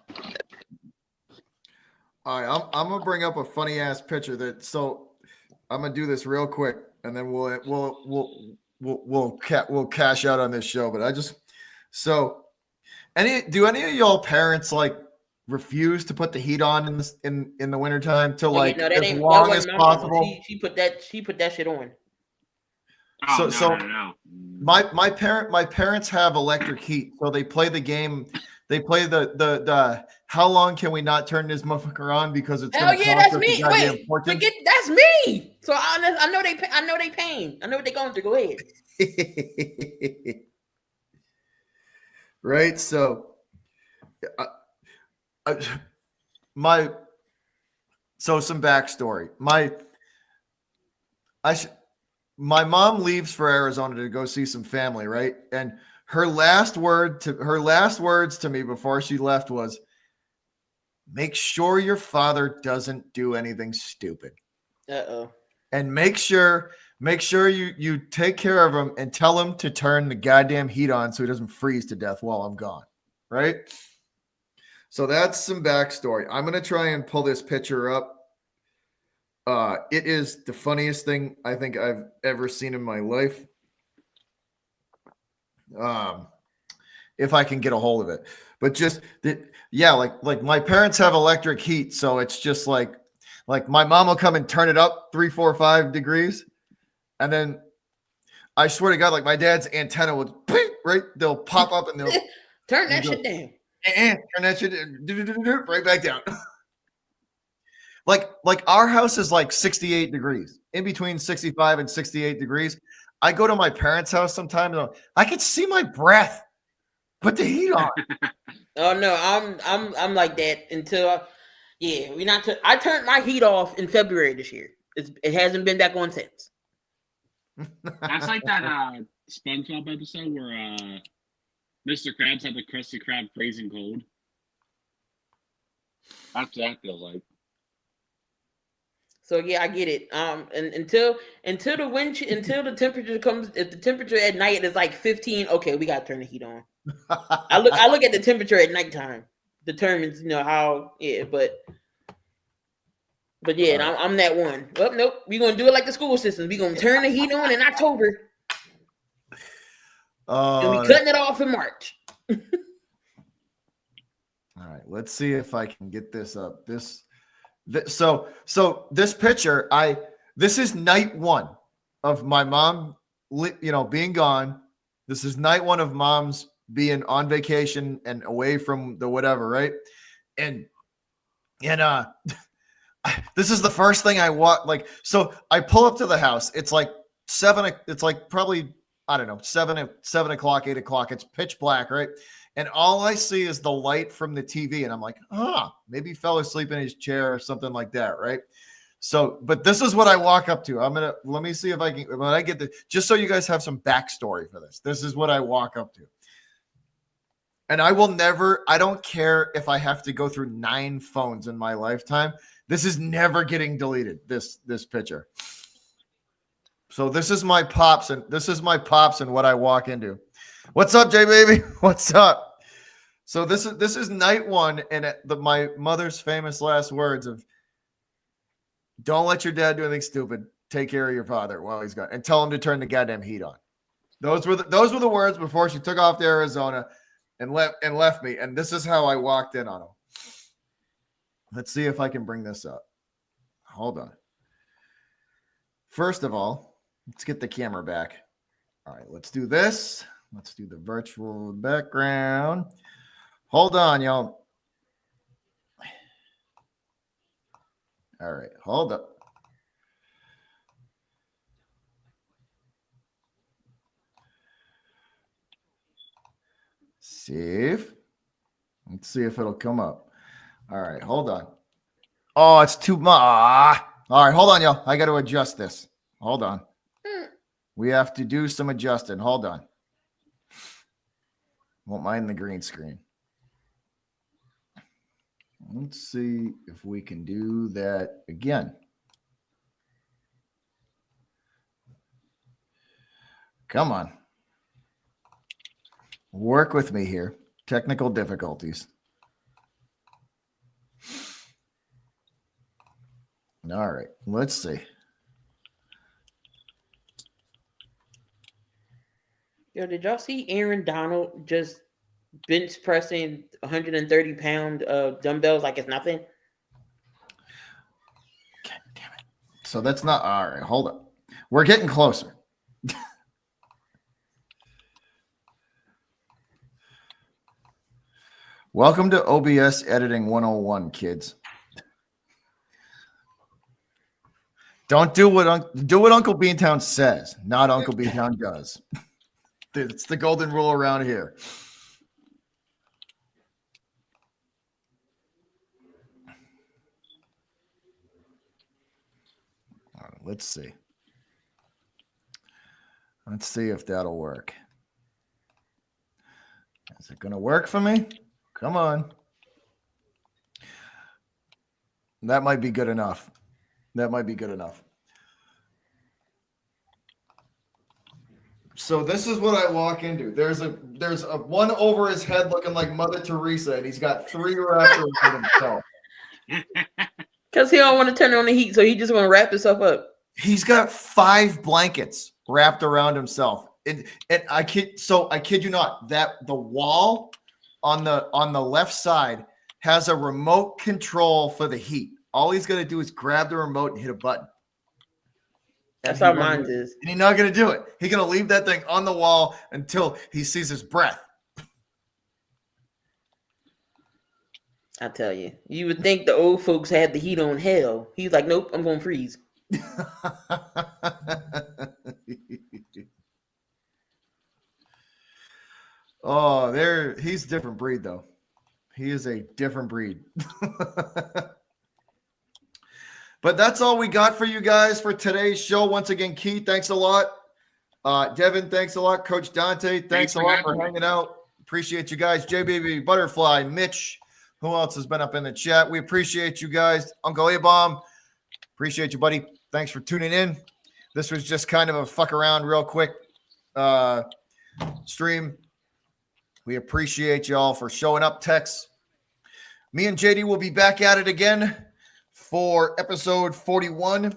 Speaker 1: All right, I'm gonna bring up a funny ass picture so I'm gonna do this real quick and then we'll cash out on this show. But do any of y'all parents like refuse to put the heat on in the wintertime till like as long as possible?
Speaker 4: She put that shit on.
Speaker 2: Oh,
Speaker 1: no. My parents have electric heat, so they play the game. They play the how long can we not turn this motherfucker on because it's
Speaker 4: hell yeah, that's me. Wait, forget that's me. So I know they pain. I know what they're going through. Go ahead.
Speaker 1: Right. So, some backstory. My mom leaves for Arizona to go see some family, right? And her last words to me before she left was, make sure your father doesn't do anything stupid.
Speaker 4: Uh-oh.
Speaker 1: And make sure you take care of him and tell him to turn the goddamn heat on so he doesn't freeze to death while I'm gone. Right? So that's some backstory. I'm going to try and pull this picture up. It is the funniest thing I think I've ever seen in my life. if I can get a hold of it. But just yeah, like my parents have electric heat, so it's just like my mom will come and turn it up 3, 4, 5 degrees, and then I swear to God, like my dad's antenna would right, they'll pop up and they'll
Speaker 4: Turn that
Speaker 1: go,
Speaker 4: shit down.
Speaker 1: turn that shit right back down. Like our house is like 68 degrees, in between 65 and 68 degrees. I go to my parents' house sometimes, and I can see my breath. Put the heat on.
Speaker 4: Oh no, I'm like that until we not. I turned my heat off in February this year. It hasn't been back on since.
Speaker 2: That's like that SpongeBob episode where Mr. Krabs had the Krusty Krab freezing cold. That's what that feels like.
Speaker 4: So yeah, I get it. And until the temperature comes, if the temperature at night is like 15, okay, we gotta turn the heat on. I look at the temperature at nighttime, determines how but yeah, I'm that one. Well, nope, we're gonna do it like the school system. We're gonna turn the heat on in October. And we cutting it off in March.
Speaker 1: All right, let's see if I can get this up. So this picture, this is night one of my mom, being gone. This is night one of mom's being on vacation and away from the whatever, right? And this is the first thing I want. Like, so I pull up to the house. It's like 7. It's like probably, I don't know, 7 o'clock, 8 o'clock. It's pitch black, right? And all I see is the light from the TV. And I'm like, maybe he fell asleep in his chair or something like that, right? So, but this is what I walk up to. Let me see if I can, when I get just so you guys have some backstory for this. This is what I walk up to. And I don't care if I have to go through 9 phones in my lifetime. This is never getting deleted, this picture. So this is my pops and what I walk into. What's up, Jay baby? What's up? So this is night one, and my mother's famous last words of, "Don't let your dad do anything stupid. Take care of your father while he's gone, and tell him to turn the goddamn heat on." Those were the words before she took off to Arizona and left me. And this is how I walked in on him. Let's see if I can bring this up. Hold on. First of all, let's get the camera back. All right, let's do this. Let's do the virtual background. Hold on, y'all. All right, hold up. Let's see if it'll come up. All right, hold on. Oh, it's too much. All right, hold on, y'all. I got to adjust this. Hold on. We have to do some adjusting. Hold on. Won't mind the green screen. Let's see if we can do that again. Come on. Work with me here. Technical difficulties. All right, let's see.
Speaker 4: Yo, did y'all see Aaron Donald just bench pressing 130-pound dumbbells like it's nothing?
Speaker 1: God damn it. So that's not all right. Hold up. We're getting closer. Welcome to OBS Editing 101, kids. Don't do what Uncle Beantown says, not Uncle Beantown does. It's the golden rule around here. All right, let's see. Let's see if that'll work. Is it going to work for me? Come on. That might be good enough. That might be good enough. So this is what I walk into. There's a one over his head looking like Mother Teresa, and he's got 3 wrapped around himself.
Speaker 4: Because he don't want to turn on the heat, so he just want to wrap himself up.
Speaker 1: He's got 5 blankets wrapped around himself, And I kid you not, that the wall on the left side has a remote control for the heat. All he's gonna do is grab the remote and hit a button.
Speaker 4: That's
Speaker 1: And
Speaker 4: how
Speaker 1: he won't
Speaker 4: mine
Speaker 1: do it.
Speaker 4: is.
Speaker 1: And he's not gonna do it. He's gonna leave that thing on the wall until he sees his breath.
Speaker 4: I tell you, you would think the old folks had the heat on hell. He's like, nope, I'm going to freeze.
Speaker 1: Oh, he's a different breed, though. He is a different breed. But that's all we got for you guys for today's show. Once again, Keith, thanks a lot. Devin, thanks a lot. Coach Dante, thanks a lot for hanging out. Appreciate you guys. JBB, Butterfly, Mitch. Who else has been up in the chat? We appreciate you guys. Uncle A-Bomb, appreciate you, buddy. Thanks for tuning in. This was just kind of a fuck around real quick stream. We appreciate y'all for showing up, Tex. Me and JD will be back at it again for episode 41.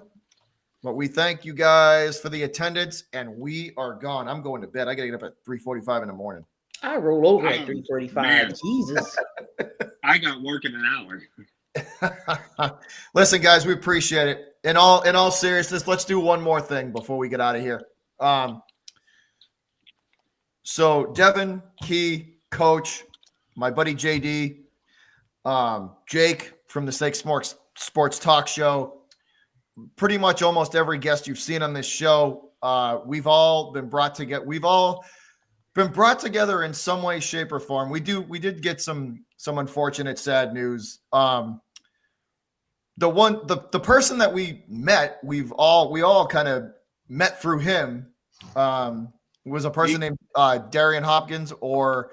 Speaker 1: But we thank you guys for the attendance, and we are gone. I'm going to bed. I got to get up at 3:45 in the morning.
Speaker 4: I roll over at 3:45. Jesus.
Speaker 2: I got work in an hour.
Speaker 1: Listen, guys, we appreciate it. In all seriousness, let's do one more thing before we get out of here. So Devin, Key, Coach, my buddy JD, Jake from the Steak Sports Talk Show, pretty much almost every guest you've seen on this show, we've all been brought together. We've all been brought together in some way, shape, or form. We did get some unfortunate, sad news. The person that we met, we all kind of met through him. Was a person named Darian Hopkins, or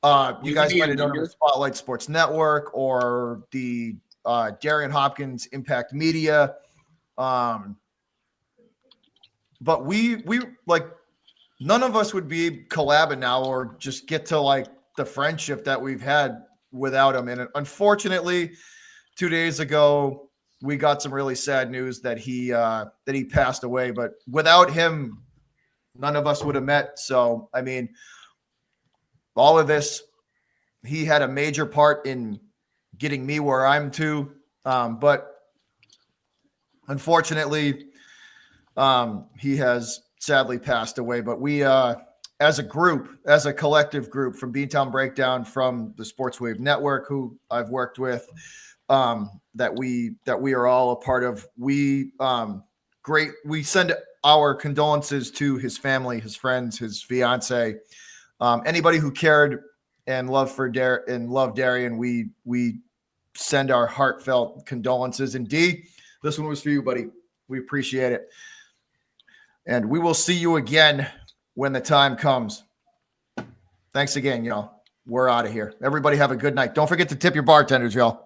Speaker 1: you guys might have known him as Spotlight Sports Network, or the Darian Hopkins Impact Media. But we like, none of us would be collabing now or just get to like the friendship that we've had without him. And unfortunately, 2 days ago, we got some really sad news that he passed away. But without him, none of us would have met. So, I mean, all of this, he had a major part in getting me where I'm to. But unfortunately, he has sadly passed away. But we, as a group, as a collective group from Beantown Breakdown, from the Sports Wave Network, who I've worked with, that we are all a part of, we send our condolences to his family, his friends, his fiance, anybody who cared and loved Darian. We send our heartfelt condolences. And D, this one was for you, buddy. We appreciate it. And we will see you again when the time comes. Thanks again, y'all. We're out of here. Everybody have a good night. Don't forget to tip your bartenders, y'all.